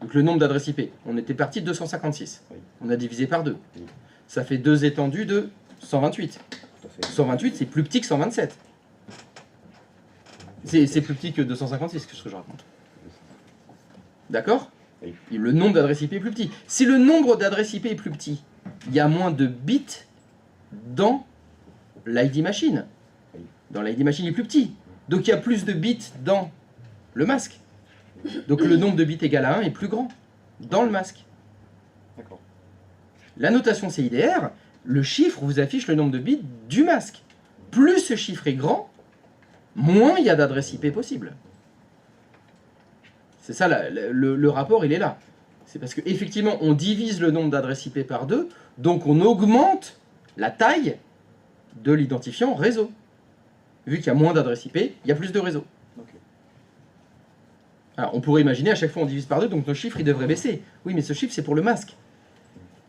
Donc le nombre d'adresses IP, on était parti de 256. Oui. On a divisé par 2. Oui. Ça fait 2 étendues de 128. Tout à fait. 128, c'est plus petit que 127. C'est plus petit que 256, ce que je raconte. D'accord? Oui. Et le nombre d'adresses IP est plus petit. Si le nombre d'adresses IP est plus petit, il y a moins de bits dans l'ID machine. Oui. Dans l'ID machine est plus petit. Donc il y a plus de bits dans le masque. Donc le nombre de bits égal à 1 est plus grand dans le masque. D'accord. La notation CIDR, le chiffre vous affiche le nombre de bits du masque. Plus ce chiffre est grand, moins il y a d'adresses IP possibles. C'est ça, le rapport, il est là. C'est parce qu'effectivement, on divise le nombre d'adresses IP par 2, donc on augmente la taille de l'identifiant réseau. Vu qu'il y a moins d'adresses IP, il y a plus de réseaux. Ok. Alors, on pourrait imaginer, à chaque fois on divise par 2, donc nos chiffres, ils devraient baisser. Oui, mais ce chiffre, c'est pour le masque.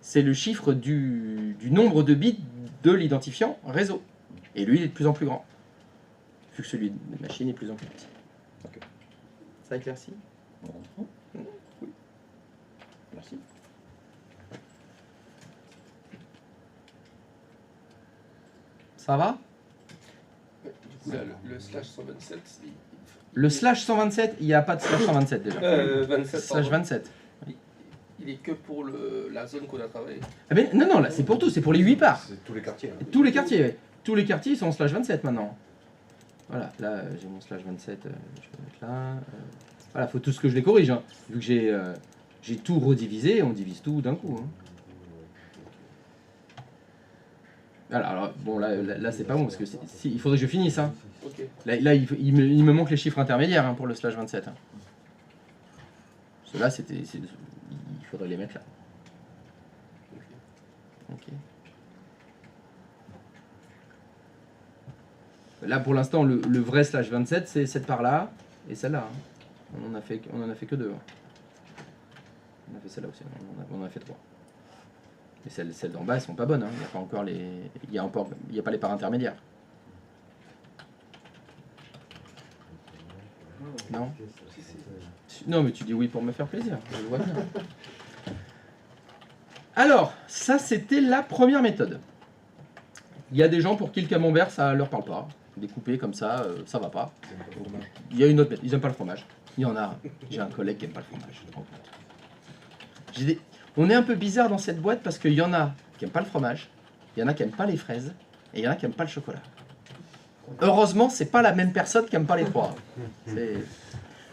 C'est le chiffre du nombre de bits de l'identifiant réseau. Et lui, il est de plus en plus grand. Vu que celui de la machine est de plus en plus petit. Ok. Ça éclaircit? Oui. Merci. Ça va? Du coup, là, le slash 127, Le slash 127, il n'y a pas de slash 127 déjà. 27, Slash 27. il est que pour la zone qu'on a travaillée. Ah mais non, non, là c'est pour tout, c'est pour les 8 parts. C'est tous les quartiers. Là. Tous les quartiers, ouais. Tous les quartiers ils sont en slash 27 maintenant. Voilà, là j'ai mon slash 27, je vais mettre là. Voilà, faut tout ce que je les corrige. Hein. Vu que j'ai tout redivisé, on divise tout d'un coup. Hein. Voilà, alors bon, là c'est pas bon parce que il faudrait que je finisse. Hein. Ok. Là il me manque les chiffres intermédiaires hein, pour le slash 27. Hein. Ceux-là, il faudrait les mettre là. Ok. Là pour l'instant, le vrai slash 27, c'est cette part-là et celle-là. Hein. On en a fait que deux. Hein. On a fait celle-là aussi, on en a fait trois. Et celles d'en bas, elles sont pas bonnes. Hein. Il n'y a pas encore il y a pas les parts intermédiaires. Non. Non, mais tu dis oui pour me faire plaisir. Je le vois bien. Alors, ça c'était la première méthode. Il y a des gens pour qui le camembert, ça leur parle pas. Découpé comme ça, ça va pas. Il y a une autre méthode. Ils n'aiment pas le fromage. Il y en a. J'ai un collègue qui n'aime pas le fromage. On est un peu bizarre dans cette boîte parce qu'il y en a qui n'aiment pas le fromage, il y en a qui n'aiment pas les fraises, et il y en a qui n'aiment pas le chocolat. Heureusement, c'est pas la même personne qui n'aime pas les trois.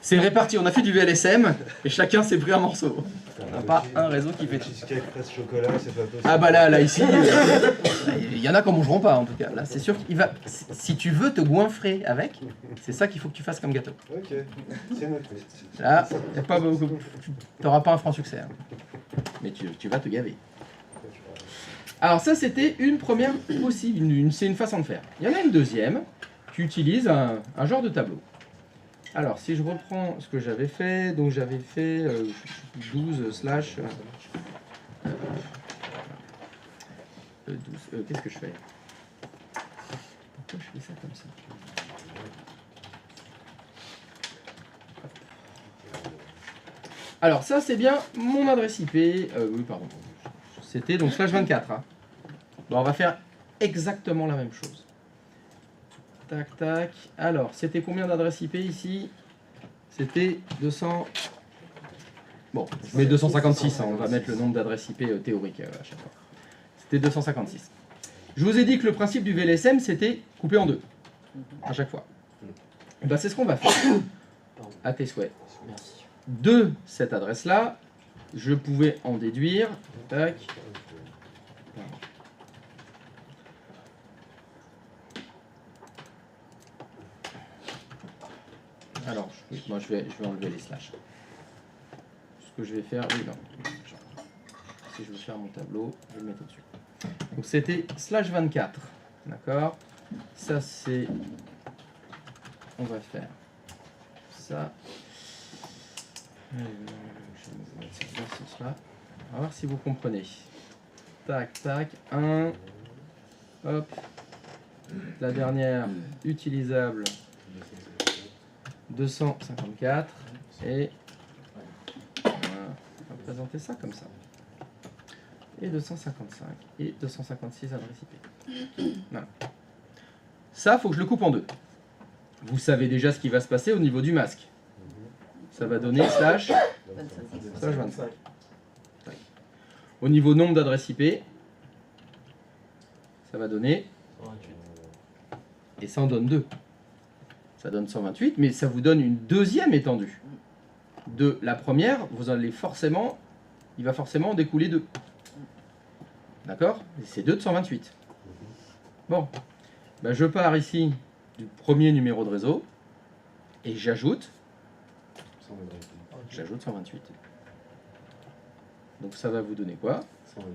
C'est réparti. On a fait du VLSM et chacun s'est pris un morceau. On n'a pas un réseau qui fait tout. Cheesecake, fraise, chocolat, c'est pas possible. Ah bah là ici, il y en a qui en mangeront pas en tout cas. Là, c'est sûr qu'il va. Si tu veux te goinfrer avec, c'est ça qu'il faut que tu fasses comme gâteau. Ok, c'est noté. Là, y a pas beaucoup. T'auras pas un franc succès, hein. Mais tu vas te gaver. Alors ça, c'était une première possible. C'est une façon de faire. Il y en a une deuxième qui utilise un genre de tableau. Alors, si je reprends ce que j'avais fait, donc j'avais fait 12 slash 12. Qu'est-ce que je fais? Pourquoi je fais ça comme ça? Alors, ça, c'est bien mon adresse IP. Oui, pardon. C'était donc slash 24. Hein. Bon, on va faire exactement la même chose. Tac, tac. Alors, c'était combien d'adresses IP ici? C'était 200... Bon, je mets 256, hein, on va mettre le nombre d'adresses IP théorique à chaque fois. C'était 256. Je vous ai dit que le principe du VLSM, c'était couper en deux, à chaque fois. Et ben, c'est ce qu'on va faire, à tes souhaits. Merci. De cette adresse-là, je pouvais en déduire... Tac. Alors, moi je vais enlever les slash. Ce que je vais faire, oui, non. Si je veux faire mon tableau, je vais le mettre au-dessus. Donc c'était slash 24, d'accord. Ça c'est, on va faire ça. Je vais mettre ça dans ce sens-là. On va voir si vous comprenez. Tac, tac, 1, hop. La dernière utilisable. 254 et on va présenter ça comme ça. Et 255 et 256 adresses IP. Voilà. Ça, faut que je le coupe en deux. Vous savez déjà ce qui va se passer au niveau du masque. Ça va donner slash 25. Au niveau nombre d'adresses IP, ça va donner et ça en donne deux. Ça donne 128, mais ça vous donne une deuxième étendue. De la première, vous allez forcément, il va forcément en découler deux. D'accord? C'est 2 de 128. Bon, ben je pars ici du premier numéro de réseau et j'ajoute 128. Donc ça va vous donner quoi?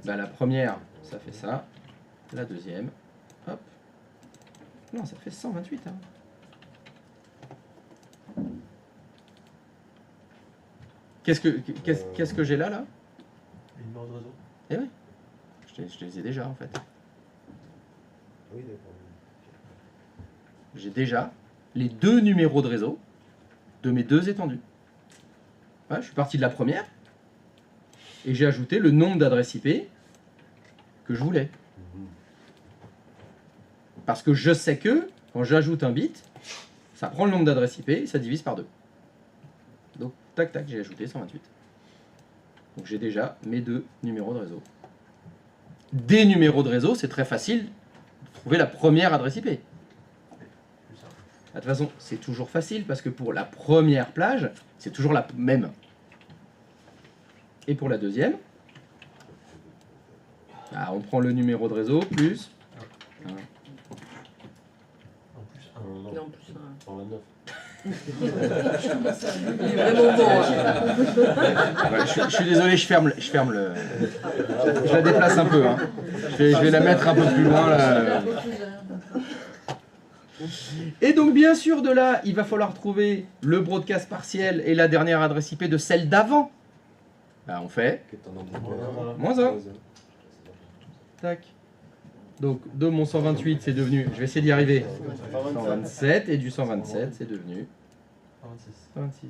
Ben la première, ça fait ça. La deuxième, hop. Non, ça fait 128. Hein. Qu'est-ce que j'ai là Une numéro de réseau. Eh oui, je les ai déjà en fait. Oui, d'accord. J'ai déjà les deux numéros de réseau de mes deux étendues. Ouais, je suis parti de la première et j'ai ajouté le nombre d'adresses IP que je voulais. Parce que je sais que quand j'ajoute un bit, ça prend le nombre d'adresses IP et ça divise par deux. Donc, tac, tac, j'ai ajouté 128. Donc, j'ai déjà mes deux numéros de réseau. Des numéros de réseau, c'est très facile de trouver la première adresse IP. De toute façon, c'est toujours facile parce que pour la première plage, c'est toujours la même. Et pour la deuxième, bah, on prend le numéro de réseau plus. En plus, un. Non, Non, plus un. dans la 9. Il est vraiment bon. hein. Ouais, je suis désolé, je ferme le. Je la déplace un peu. Hein. Je vais la mettre un peu plus loin. Là. Et donc, bien sûr, de là, il va falloir trouver le broadcast partiel et la dernière adresse IP de celle d'avant. Bah, on fait Qui est en nombre moins 1. Tac. Donc, de mon 128, c'est devenu. Je vais essayer d'y arriver. 127. Et du 127, c'est devenu 26.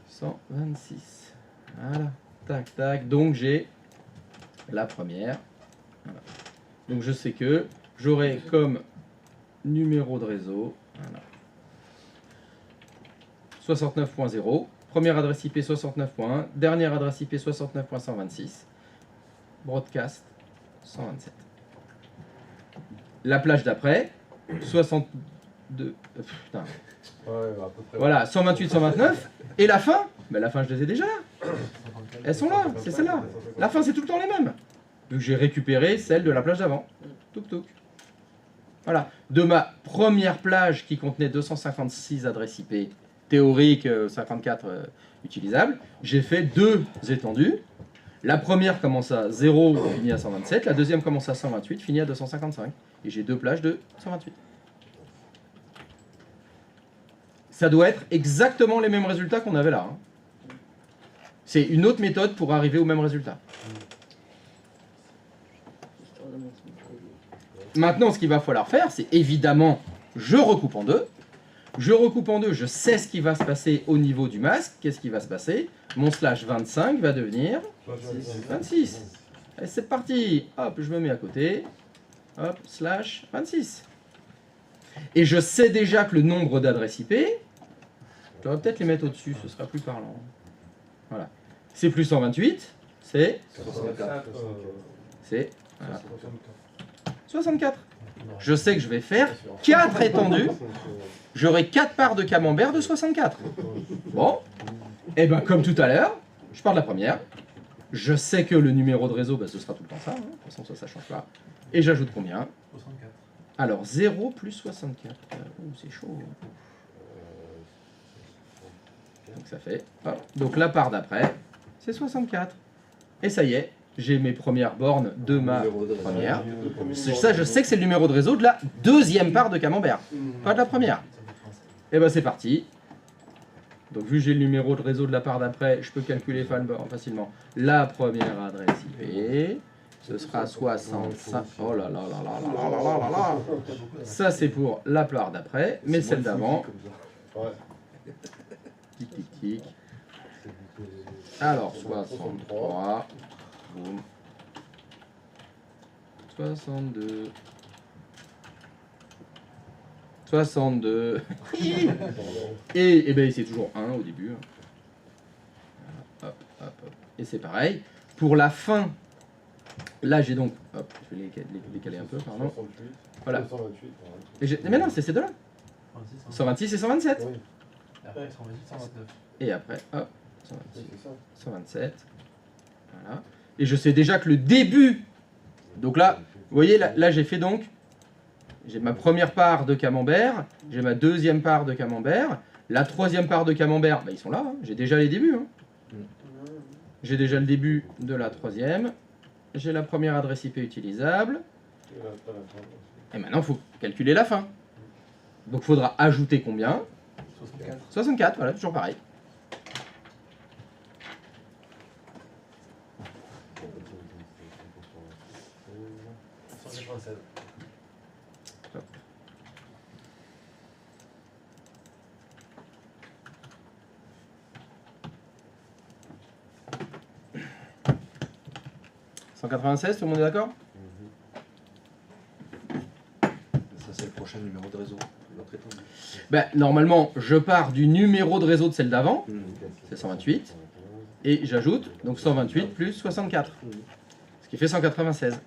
126. Voilà. Tac, tac. Donc, j'ai la première. Voilà. Donc, je sais que j'aurai comme numéro de réseau. Voilà. 69.0. Première adresse IP 69.1. Dernière adresse IP 69.126. Broadcast 127. La plage d'après 62. Putain. Ouais, à peu près. Voilà, 128, 129. Et la fin, ben la fin, je les ai déjà. Elles sont là, c'est celle-là. La fin, c'est tout le temps les mêmes. Vu que j'ai récupéré celle de la plage d'avant. Touk touk. Voilà. De ma première plage qui contenait 256 adresses IP théoriques, 54 utilisables, j'ai fait 2 étendues. La première commence à 0, finit à 127. La deuxième commence à 128, finit à 255. Et j'ai 2 plages de 128. Ça doit être exactement les mêmes résultats qu'on avait là. Hein. C'est une autre méthode pour arriver au même résultat. Maintenant, ce qu'il va falloir faire, c'est évidemment, je recoupe en deux. Je recoupe en deux, je sais ce qui va se passer au niveau du masque. Qu'est-ce qui va se passer? Mon slash 25 va devenir 26. Allez, c'est parti. Hop, je me mets à côté. Hop, slash 26. Et je sais déjà que le nombre d'adresses IP, je devrais peut-être les mettre au-dessus, ce sera plus parlant. Voilà. C'est plus 128, c'est... C'est... Voilà. 64. Je sais que je vais faire 4 étendues. J'aurai 4 parts de camembert de 64. Bon. Et bien comme tout à l'heure, je pars de la première. Je sais que le numéro de réseau, bah, ce sera tout le temps ça. Hein. De toute façon, ça ne change pas. Et j'ajoute combien? 64. Alors, 0 plus 64. C'est chaud. Donc ça fait... Hop. Donc la part d'après, c'est 64. Et ça y est, j'ai mes premières bornes de ma première. Ça, je sais que c'est le numéro de réseau de la deuxième part de camembert, pas de la première. Et ben c'est parti. Donc vu que j'ai le numéro de réseau de la part d'après, je peux calculer facilement la première adresse IP. Ce sera 65. Oh là là là là là là là là là. Ça c'est pour la part d'après, mais celle d'avant. Ouais. Tic tic tic. Alors 63. Boum. 62. 62. Et ben c'est toujours 1 au début. Hop, hop, hop. Et c'est pareil. Pour la fin, là j'ai donc. Hop, je vais les décaler un peu, pardon. 68. Voilà. 128. Mais non, c'est ces deux-là. 126 et 127. Oui, Et après, 128, 129. Et après, hop, 126, c'est ça. 127. Voilà. Et je sais déjà que le début. Donc là, vous voyez, là j'ai fait donc. J'ai ma première part de camembert, j'ai ma deuxième part de camembert, la troisième part de camembert, bah, ils sont là, hein. J'ai déjà les débuts. Hein. J'ai déjà le début de la troisième, j'ai la première adresse IP utilisable, et maintenant il faut calculer la fin. Donc il faudra ajouter combien? 64. 64, voilà, toujours pareil. Hop. « 196, tout le monde est d'accord? Ça, c'est le prochain numéro de réseau. L'autre étendue. Ben, normalement, je pars du numéro de réseau de celle d'avant, c'est 128, et j'ajoute donc 128 plus 64, ce qui fait 196.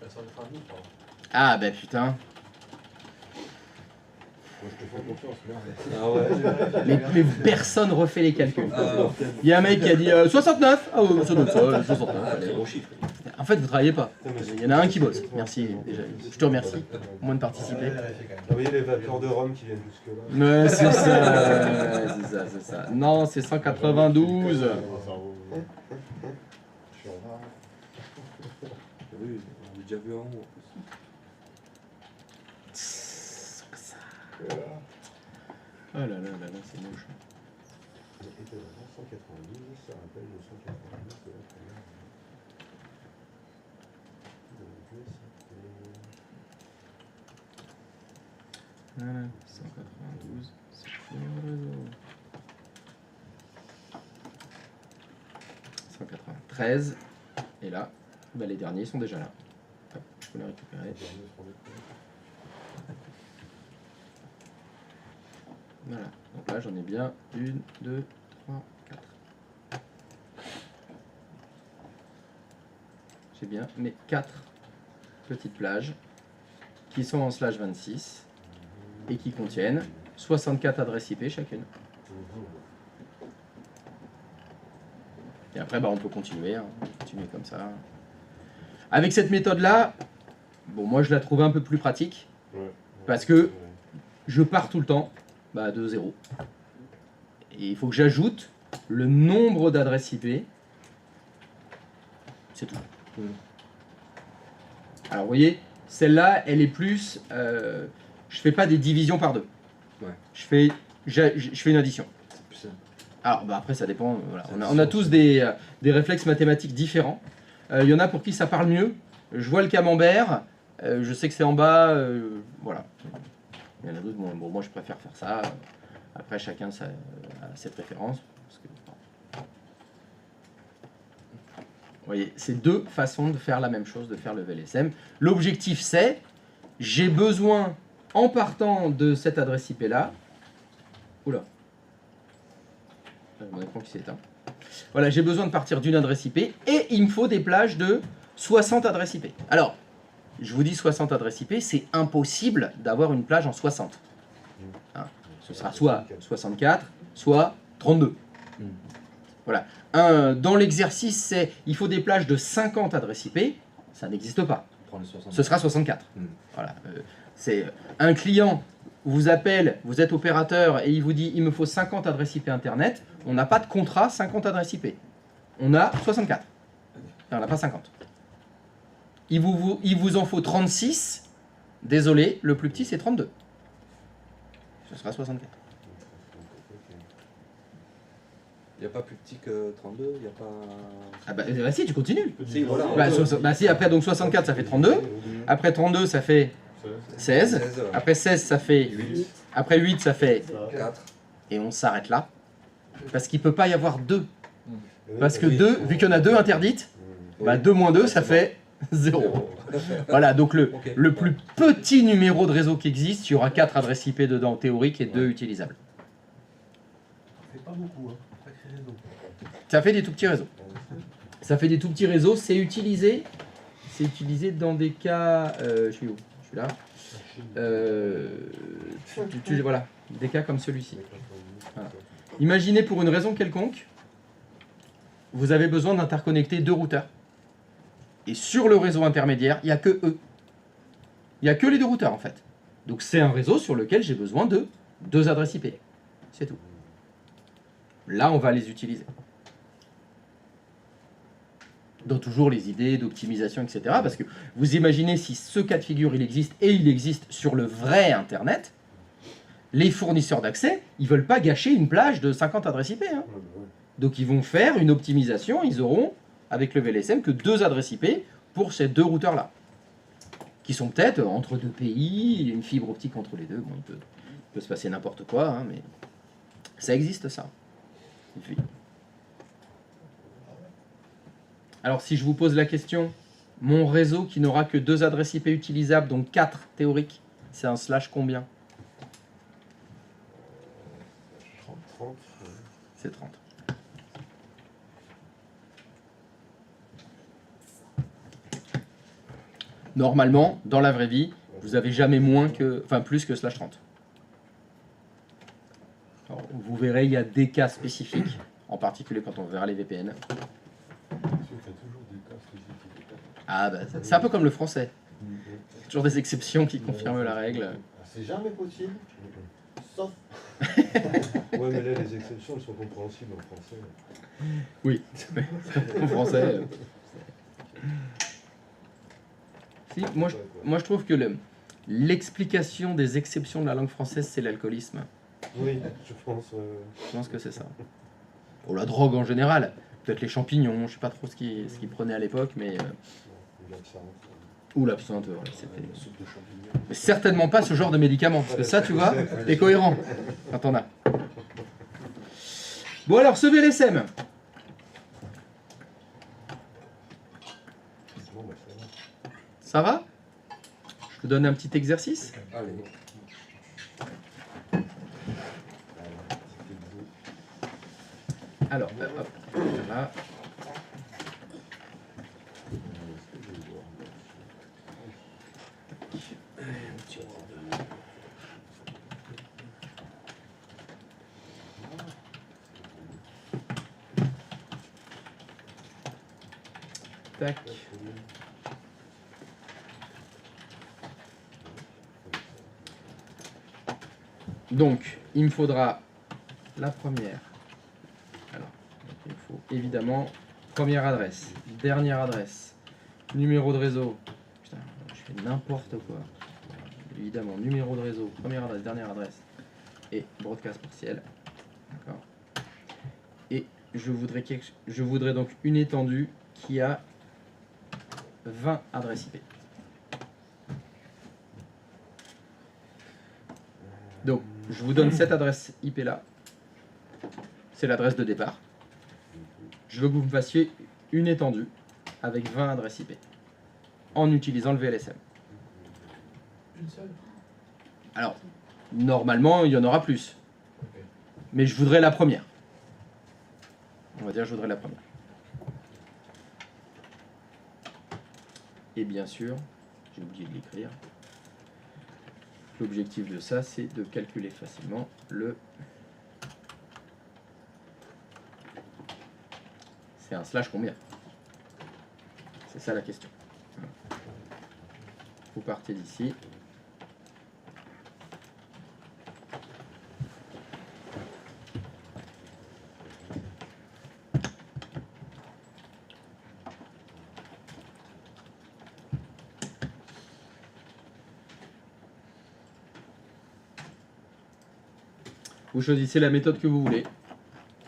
92, pardon. Ah bah putain. Moi, je te fais confiance, merde. Ah ouais. Mais personne refait les calculs. Ah, Il y a un mec qui a dit 69. Ah ouais, ça doit être ça, 69. très allez. bon chiffre. En fait, vous travaillez pas. Il y en a un qui bosse. Merci déjà. Je te remercie. Au moins de participer. Vous voyez les vapeurs de rhum qui viennent jusque-là. Mais c'est ça, c'est ça, c'est ça. Non, c'est 192. Je suis en rare. Oui, on l'a déjà vu en haut. Oh là là là là, c'est moche. Étonnamment, 192, ça rappelle le 192 de la première. Voilà, 192, c'est le réseau. 193, et là, bah, les derniers sont déjà là. Hop, je peux les récupérer. Voilà, donc là j'en ai bien 1, 2, 3, 4. J'ai bien mes 4 petites plages qui sont en slash 26 et qui contiennent 64 adresses IP chacune. Et après bah, on peut continuer, hein, continuer comme ça. Avec cette méthode là, bon moi je la trouve un peu plus pratique parce que je pars tout le temps bah, de 0. Et il faut que j'ajoute le nombre d'adresses IP. C'est tout. Alors vous voyez, celle-là, elle est plus... je fais pas des divisions par deux. Ouais. Je fais une addition. C'est plus simple. Alors bah, après ça dépend. Voilà. On a tous des réflexes mathématiques différents. Il y en a pour qui ça parle mieux. Je vois le camembert, je sais que c'est en bas, voilà. Il y en a d'autres, bon, moi je préfère faire ça. Après chacun a ses préférences. Parce que, bon. Vous voyez, c'est deux façons de faire la même chose, de faire le VLSM. L'objectif c'est, j'ai besoin, en partant de cette adresse IP là, oula, mon écran qui s'éteint. Voilà, j'ai besoin de partir d'une adresse IP et il me faut des plages de 60 adresses IP. Alors, je vous dis 60 adresses IP, c'est impossible d'avoir une plage en 60. Hein, ce sera soit 64, soit 32. Voilà. Dans l'exercice, c'est il faut des plages de 50 adresses IP, ça n'existe pas. Ce sera 64. Voilà. C'est un client vous appelle, vous êtes opérateur et il vous dit il me faut 50 adresses IP internet, on n'a pas de contrat 50 adresses IP. On a 64. Et on n'a pas 50. Il vous en faut 36. Désolé, le plus petit c'est 32. Ce sera 64. Il n'y a pas plus petit que 32, il n'y a pas... Ah bah si, tu continues. Si, voilà. Bah si, après donc 64 ça fait 32. Après 32 ça fait 16. Après 16 ça fait 8, Après 8 ça fait 4. Et on s'arrête là. Parce qu'il ne peut pas y avoir 2. Parce que 2, vu qu'il y en a 2 interdites, bah 2 moins 2 ça fait 0. Voilà, donc le plus petit numéro de réseau qui existe, il y aura 4 adresses IP dedans théoriques et 2 utilisables. Ça fait pas beaucoup, hein. Sacré réseau. Ça fait des tout petits réseaux. Ça fait des tout petits réseaux, c'est utilisé dans des cas... je suis où? Je suis là. Voilà, des cas comme celui-ci. Voilà. Imaginez pour une raison quelconque, vous avez besoin d'interconnecter 2 routeurs. Et sur le réseau intermédiaire, il n'y a que eux. Il n'y a que les 2 routeurs en fait. Donc c'est un réseau sur lequel j'ai besoin de 2 adresses IP. C'est tout. Là, on va les utiliser. Dans toujours les idées d'optimisation, etc. Parce que vous imaginez si ce cas de figure il existe, et il existe sur le vrai Internet, les fournisseurs d'accès, ils ne veulent pas gâcher une plage de 50 adresses IP. Hein. Donc ils vont faire une optimisation, ils auront, avec le VLSM, que 2 adresses IP pour ces 2 routeurs-là. Qui sont peut-être entre 2 pays, une fibre optique entre les deux. Bon, il peut se passer n'importe quoi, hein, mais ça existe ça. Et puis... Alors si je vous pose la question, mon réseau qui n'aura que 2 adresses IP utilisables, donc 4 théoriques, c'est un slash combien? 30. C'est 30. Normalement, dans la vraie vie, vous avez jamais plus que /30. Alors, vous verrez, il y a des cas spécifiques, en particulier quand on verra les VPN. Parce qu'il y a toujours des cas spécifiques. Ah bah, c'est un peu comme le français. C'est toujours des exceptions qui confirment la règle. C'est jamais possible, sauf. Ouais, mais là, les exceptions, elles sont compréhensibles en français. Oui, en français. Si, moi je trouve que l'explication des exceptions de la langue française, c'est l'alcoolisme. Oui, je pense. Je pense que c'est ça. Ou la drogue en général. Peut-être les champignons, je sais pas trop ce qu'ils prenaient à l'époque, mais... Ou l'absinthe, voilà, c'était... Mais certainement pas ce genre de médicament, parce que ça, tu vois, est cohérent quand on a. Bon alors, ce VLSM. Ça va? Je te donne un petit exercice. Allez. Alors, hop, voilà. Tac. Donc, il me faudra la première. Alors, il me faut évidemment première adresse, dernière adresse, numéro de réseau. Putain, je fais n'importe quoi. Évidemment, numéro de réseau, première adresse, dernière adresse et broadcast partiel. D'accord. Et je voudrais donc une étendue qui a 20 adresses IP. Donc, je vous donne cette adresse IP là. C'est l'adresse de départ. Je veux que vous me fassiez une étendue avec 20 adresses IP en utilisant le VLSM. Une seule? Alors, normalement, il y en aura plus. Ok. Mais je voudrais la première. On va dire, je voudrais la première. Et bien sûr, j'ai oublié de l'écrire. L'objectif de ça, c'est de calculer facilement le... C'est un slash combien? C'est ça la question. Vous partez d'ici. Vous choisissez la méthode que vous voulez.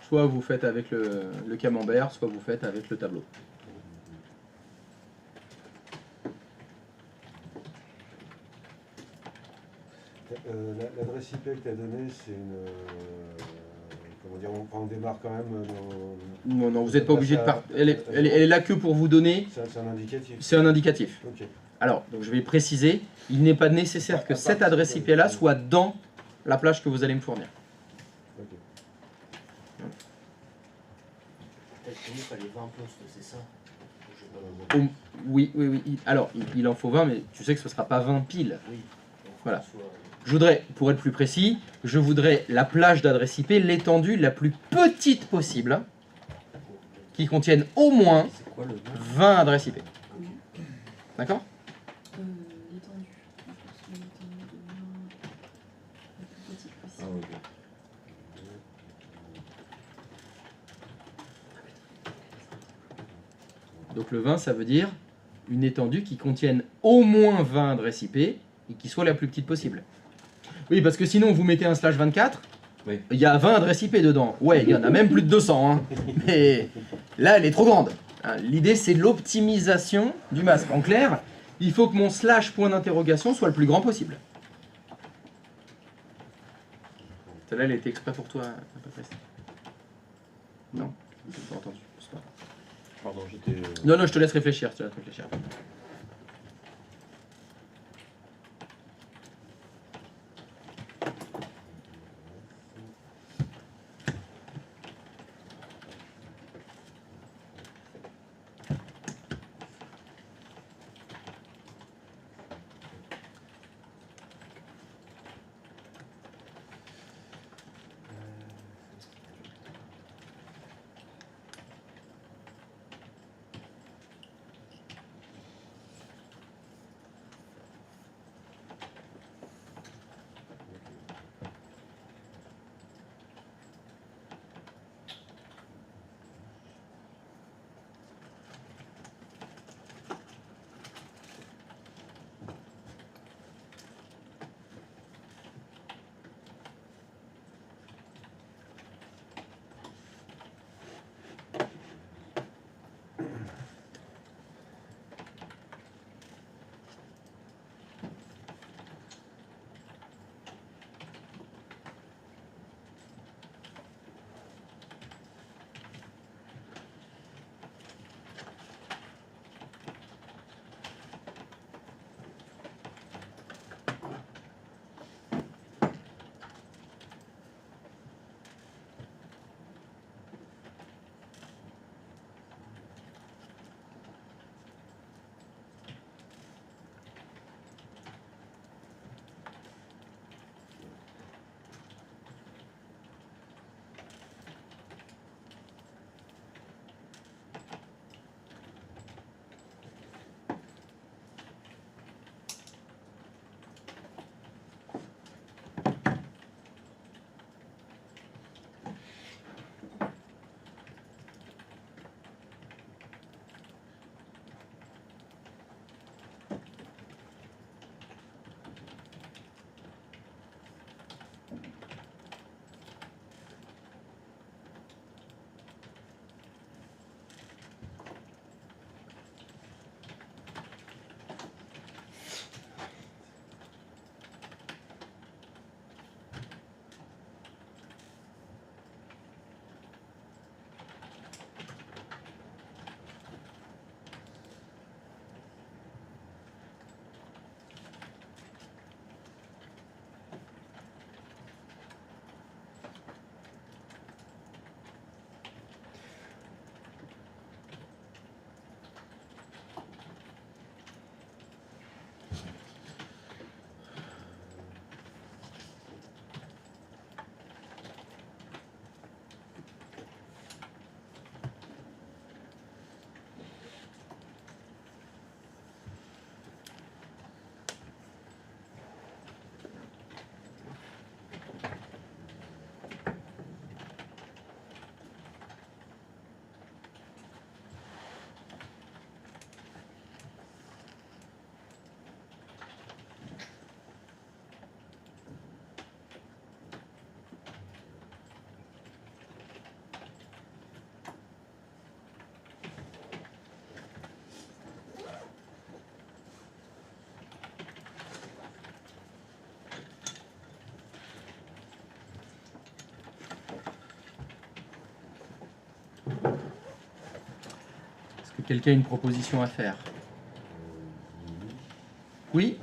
Soit vous faites avec le camembert, soit vous faites avec le tableau. L'adresse IP que tu as donnée, c'est une. Comment dire, on démarre quand même. Non, non, vous n'êtes pas obligé de partir. Elle est là que pour vous donner. C'est un indicatif. C'est un indicatif. Ok. Alors, donc je vais préciser, il n'est pas nécessaire que cette adresse IP là soit dans la plage que vous allez me fournir. Ok. Peut-être qu'il fallait 20 postes, c'est ça? Je sais pas. Oui, oui, oui. Alors, il en faut 20, mais tu sais que ce ne sera pas 20 piles. Oui. Donc, Voilà. soit- Je voudrais, pour être plus précis, je voudrais la plage d'adresse IP, l'étendue la plus petite possible, qui contienne au moins C'est quoi le nom? 20 adresses IP. D'accord? L'étendue. L'étendue de la plus petite possible. Ah, ok. Donc le 20, ça veut dire une étendue qui contienne au moins 20 adresses IP et qui soit la plus petite possible. Oui, parce que sinon, vous mettez un slash 24, Oui. il y a 20 adresses IP dedans. Ouais, il y en a même plus de 200. Hein. Mais là, elle est trop grande. Hein, l'idée, c'est l'optimisation du masque. En clair, il faut que mon slash point d'interrogation soit le plus grand possible. Celle-là, elle était exprès pour toi, à peu près. Non, je n'ai pas entendu. C'est pas grave. Pardon, j'étais. Non, non, je te laisse réfléchir. Je te laisse réfléchir. quelqu'un a une proposition à faire? Oui?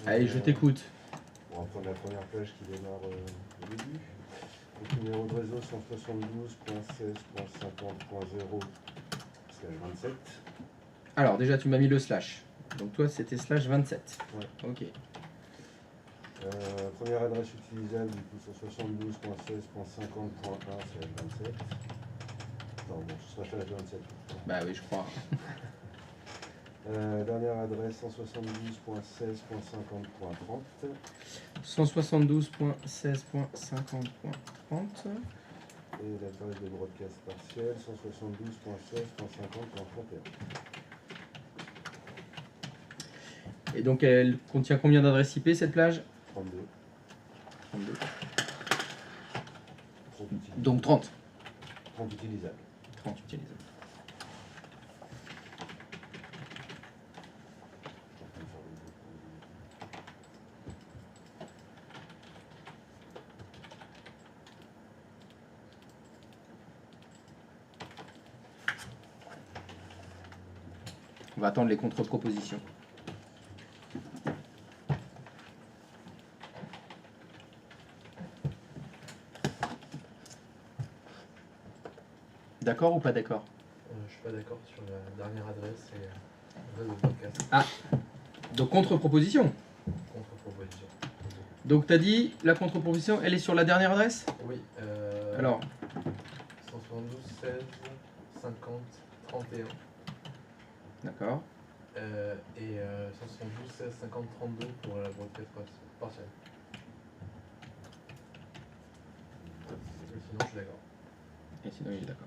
Allez, je t'écoute. On va prendre la première plage qui démarre au début. Donc, numéro de réseau 172.16.50.0/27. Alors, déjà, tu m'as mis le slash. Donc, toi, c'était slash 27. Ouais. Ok. Première adresse utilisable, du coup, 172.16.50.1/27. Non, bon, ce sera slash 27. Bah oui, je crois. Dernière adresse 172.16.50.30. 172.16.50.30. Et l'adresse de broadcast partiel 172.16.50.31. Et donc, elle contient combien d'adresses IP, cette plage? 32. 32. 30 utilisables. Donc, 30. 30 utilisables. 30 utilisables. On va attendre les contre-propositions. D'accord ou pas d'accord? Je suis pas d'accord sur la dernière adresse et adresse de podcast. Donc contre-proposition. Contre-proposition. Donc t'as dit la contre-proposition, elle est sur la dernière adresse? Oui. Alors, 172, 16, 50, 31. d'accord. Et 172, 16, 50, 32 pour la broadcast partielle. Et sinon, je suis d'accord. Et sinon il est d'accord.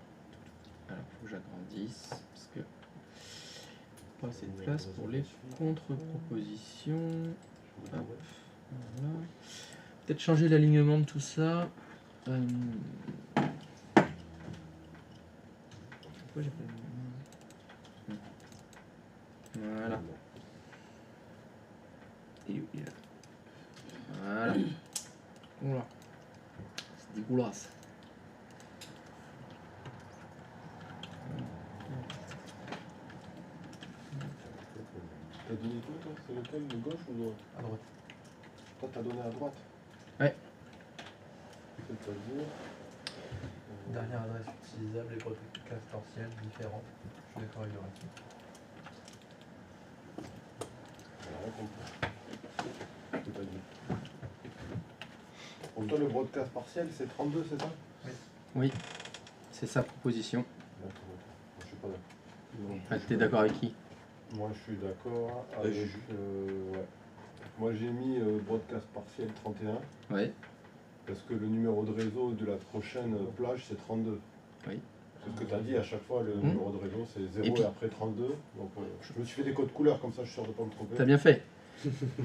Alors, faut que j'agrandisse parce que pas assez de place pour les contre-propositions. Hop, voilà. Peut-être changer l'alignement de tout ça. Pourquoi j'ai pas Voilà. Et où il est là? Voilà. Oula. C'est dégueulasse. T'as donné quoi toi? C'est lequel? Le gauche ou le droit? À droite. Toi t'as donné à droite? Ouais. C'est-à-dire Dernière adresse utilisable et broadcast partielle différent. Je suis d'accord avec le reste. j'ai rien compris. Ce que t'as dit. Pour toi le broadcast partiel c'est 32, c'est ça? Oui, c'est sa proposition. D'accord. Je suis pas d'accord. Ah, t'es d'accord avec qui? Moi je suis d'accord avec... ouais. Moi j'ai mis broadcast partiel 31. Ouais. Parce que le numéro de réseau de la prochaine plage c'est 32. Oui. C'est ce que tu as dit à chaque fois, le numéro de réseau c'est 0 Et et, puis- après 32. Donc je me suis fait des codes couleurs comme ça je suis sûr de ne pas me tromper. T'as bien fait.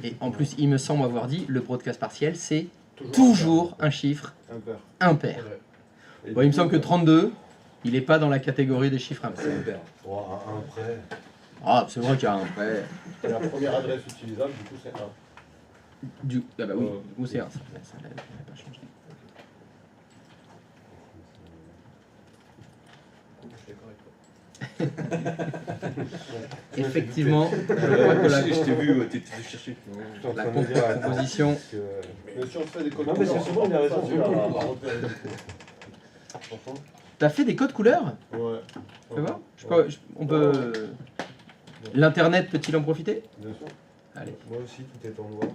Et en plus, il me semble avoir dit, le broadcast partiel, c'est Toujours toujours un chiffre impair. impair. Ouais. Et Bon, du il me coup, semble que 32, il n'est pas dans la catégorie des chiffres impairs. Oh, un prêt. Ah, c'est vrai qu'il y a un prêt. et la première adresse utilisable du coup c'est 1. Ah bah oui, du coup c'est un. Ça n'avait pas changé. Je suis d'accord avec toi. Effectivement, je crois que Je t'ai vu, t'es cherché. la contre-proposition. Mais si on fait des codes Non, mais couleurs, c'est souvent, il a raison. ça, tu vas repérer, du coup. Franchement, T'as fait des codes couleurs? ouais. Tu vois on peut. L'internet peut-il en profiter? Bien sûr. Allez, Moi aussi, tout est en noir.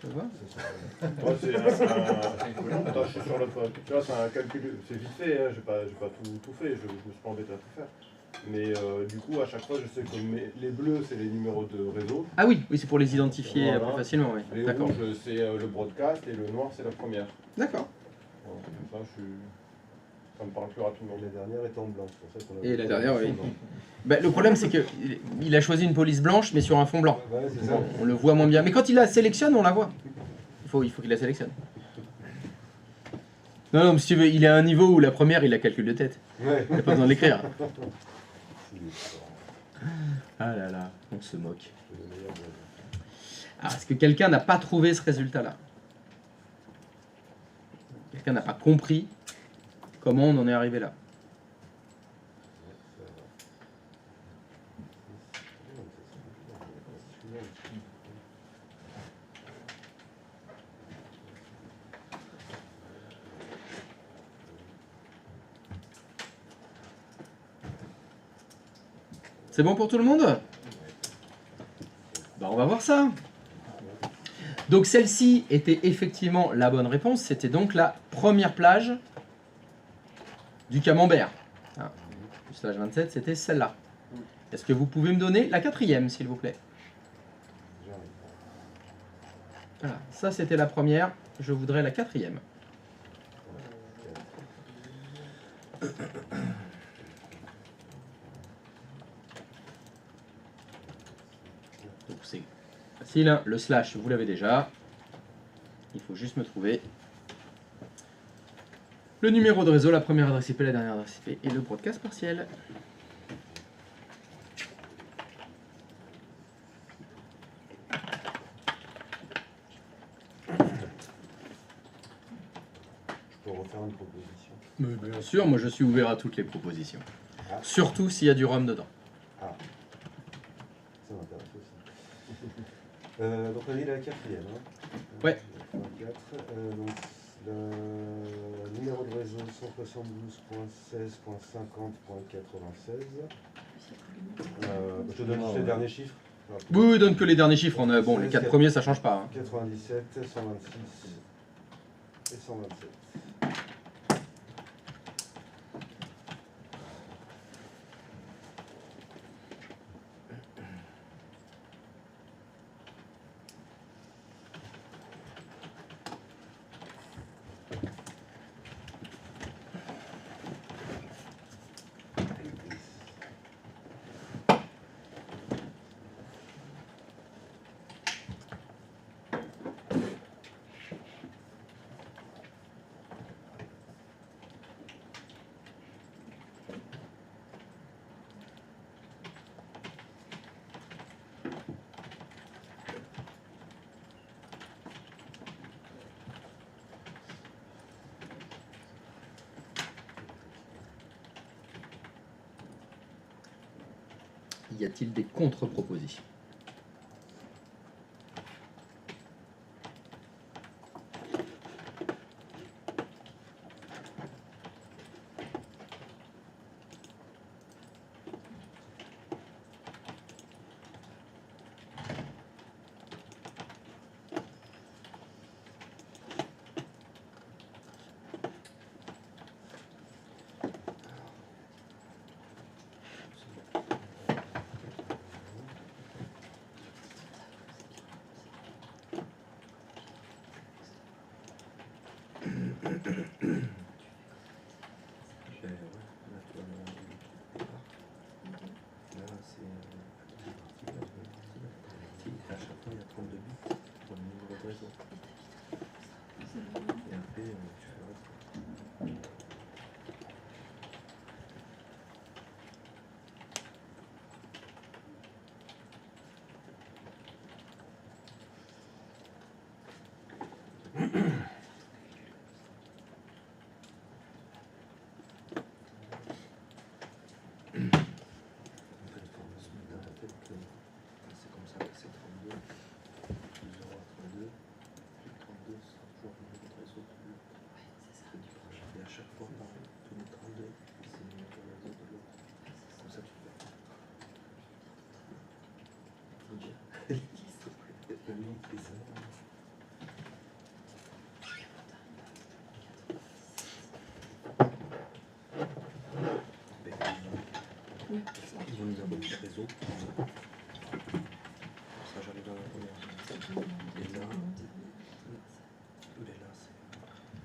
tu vois? C'est ça. Moi, c'est Attends, je suis sur le phone. Tu vois, c'est un calcul. C'est vite fait, hein. J'ai pas tout fait. Je me suis pas embêté à tout faire. Mais du coup, à chaque fois, je sais que les bleus, c'est les numéros de réseau. Ah oui, oui, c'est pour les identifier Voilà. plus facilement, oui. Les D'accord. rouges, c'est le broadcast. Et le noir, c'est la première. D'accord. Voilà, comme ça, ça me parle plus rapidement. Et la dernière est en blanc. C'est pour ça qu'on a Et la mis dernière, en oui. blanc. Bah, le problème, c'est que il a choisi une police blanche, mais sur un fond blanc. Ouais, c'est ça. On le voit moins bien. Mais quand il la sélectionne, on la voit. Il faut qu'il la sélectionne. Non, non, mais si tu veux, il est à un niveau où la première, il la calcule de tête. Ouais. Il n'a pas besoin de l'écrire. Ah là là, on se moque. C'est le meilleur de- Alors, est-ce que quelqu'un n'a pas trouvé ce résultat-là? Quelqu'un n'a pas compris comment on en est arrivé là? C'est bon pour tout le monde? Bah, on va voir ça. Donc celle-ci était effectivement la bonne réponse. C'était donc la première plage du Camembert. Ah, Slash 27, c'était celle-là. Est-ce que vous pouvez me donner la quatrième, s'il vous plaît? Voilà, ça c'était la première. Je voudrais la quatrième. Donc c'est facile, hein. Le slash, vous l'avez déjà. Il faut juste me trouver le numéro de réseau, la première adresse IP, la dernière adresse IP et le broadcast partiel. Je peux refaire une proposition. Mais bien sûr, moi je suis ouvert à toutes les propositions. Ah. Surtout s'il y a du rhum dedans. Ah. Ça m'intéresse aussi. Donc on est la quatrième. Hein. Ouais. 24. Donc le numéro de réseau 172.16.50.96. Je te donne juste les derniers chiffres. Oui, oui, donne que les derniers chiffres. On a, bon, les 4 premiers, ça change pas. Hein. 97, 126 et 127. Y a-t-il des contre-propositions? Ils vont nous avoir le réseau. Ça, j'arrive dans la première. Et là, c'est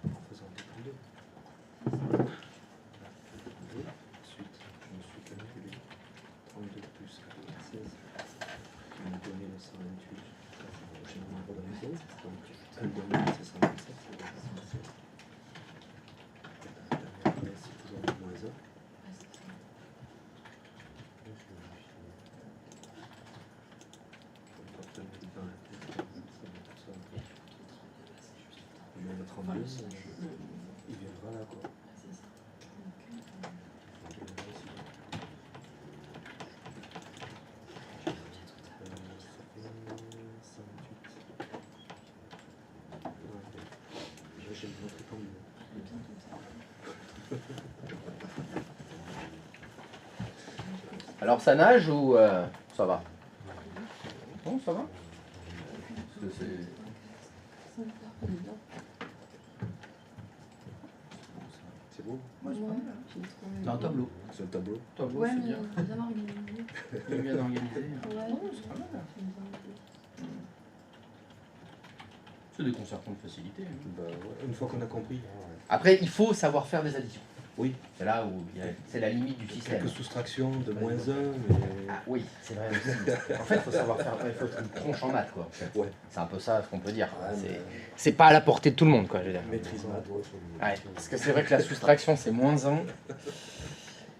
en faisant des 32. Ensuite, je me suis calculé 32 plus 96 qui m'a donné le 128. Ça, c'est le prochain numéro de réseau. Donc, le domaine, c'est 127. La dernière adresse, c'est toujours le moins 1. Il viendra là quoi. j'aime montrer comme Bien comme ça. Alors ça nage ou ça va? Bon, ça va? Parce que c'est... Ça me part pas bien. C'est beau. Ouais, j'ai trouvé. C'est un tableau. C'est un tableau. Tableau, Ouais, c'est mais bien. bien organisé. Il est bien organisé. Ouais, Non, c'est pas mal. c'est bien organisé. C'est déconcertant de facilité. Bah, ouais, une fois qu'on a compris. Après, il faut savoir faire des additions. Oui. C'est là où c'est la limite du système. Quelques soustractions de moins 1, mais. Ah oui, c'est vrai aussi. En fait, il faut savoir faire, il faut être une tronche en maths, quoi. Ouais. C'est un peu ça ce qu'on peut dire. Ouais, mais- C'est pas à la portée de tout le monde, quoi, je veux dire. Maîtrise maths. Ouais, parce que c'est vrai que la soustraction, c'est moins 1.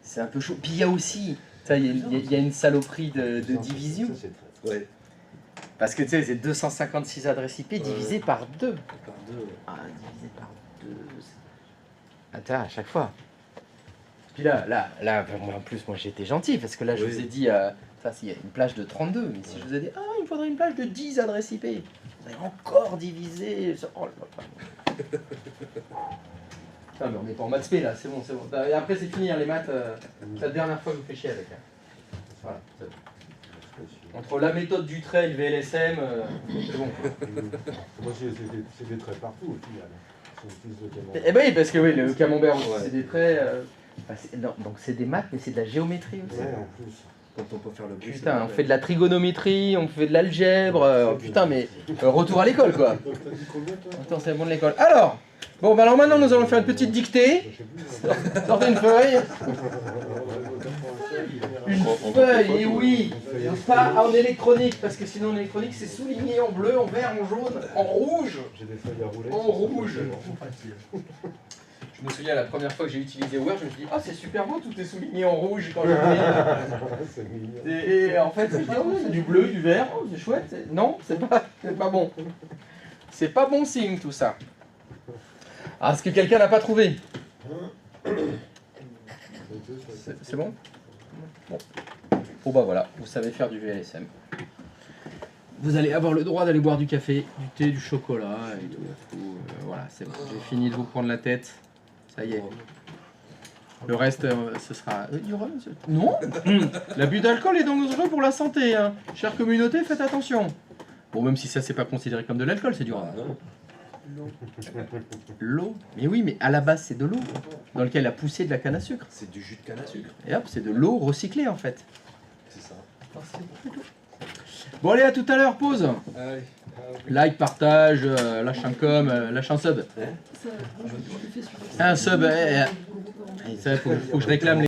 C'est un peu chaud. Puis il y a aussi, ça, il y a une saloperie de division. Ça, c'est très- Ouais. Parce que tu sais, c'est 256 adresses IP divisé par 2. Par 2. Ah, divisé par 2. Attends, à chaque fois. Puis là, en plus, moi j'étais gentil parce que là, je Oui. vous ai dit, ça, il y a une plage de 32, mais si je vous ai dit, ah, il me faudrait une plage de 10 adresses IP, vous avez encore divisé. Oh là là. Putain, mais on est pas en maths P là, c'est bon, c'est bon. Et après, c'est fini, hein, les maths, c'est la dernière fois que je vous fais chier avec. Hein. Voilà, c'est bon. Entre la méthode du trait et le VLSM, c'est bon. Moi, c'est des traits partout au final. Si on utilise le camembert. Eh ben oui, parce que oui, le camembert aussi, Ouais. c'est des traits. Non, donc c'est des maths, mais c'est de la géométrie aussi. Ouais, en plus. Quand on peut faire le bruit. Putain, on fait de la trigonométrie, on fait de l'algèbre. Putain, mais retour à l'école quoi. Donc t'as dit combien toi? Attends, c'est bon de l'école. Alors, bon, bah alors maintenant nous allons faire une petite dictée. Je sais plus. Sortez une feuille. Une feuille, et oui. Pas en électronique, parce que sinon en électronique c'est souligné en bleu, en vert, en jaune, en rouge. J'ai des feuilles à rouler. En rouge. Je me souviens la première fois que j'ai utilisé Word, je me suis dit, ah c'est super beau, tout est souligné en rouge quand je lis. C'est mignon. Et en fait, je me dis, oh, c'est du bleu, du vert, oh, c'est chouette. Non, c'est pas bon. C'est pas bon signe tout ça. Ah, est-ce que quelqu'un n'a pas trouvé? C'est bon? Bon. Bon bah voilà, vous savez faire du VLSM. Vous allez avoir le droit d'aller boire du café, du thé, du chocolat et tout. Voilà, c'est bon. J'ai fini de vous prendre la tête. Ça y est. Le reste, ce sera... du rhum, non. L'abus d'alcool est dangereux pour la santé. Hein. Chère communauté, faites attention. Bon, même si ça, c'est pas considéré comme de l'alcool, c'est du rhum. L'eau. Mais oui, mais à la base, c'est de l'eau dans lequel a poussé de la canne à sucre. C'est du jus de canne à sucre. Et hop, c'est de l'eau recyclée en fait. C'est ça. Bon, allez, à tout à l'heure, pause. Allez. Like, partage, lâche un com, lâche un sub. Ça, je le fais sur Un sub, ça, faut que je réclame les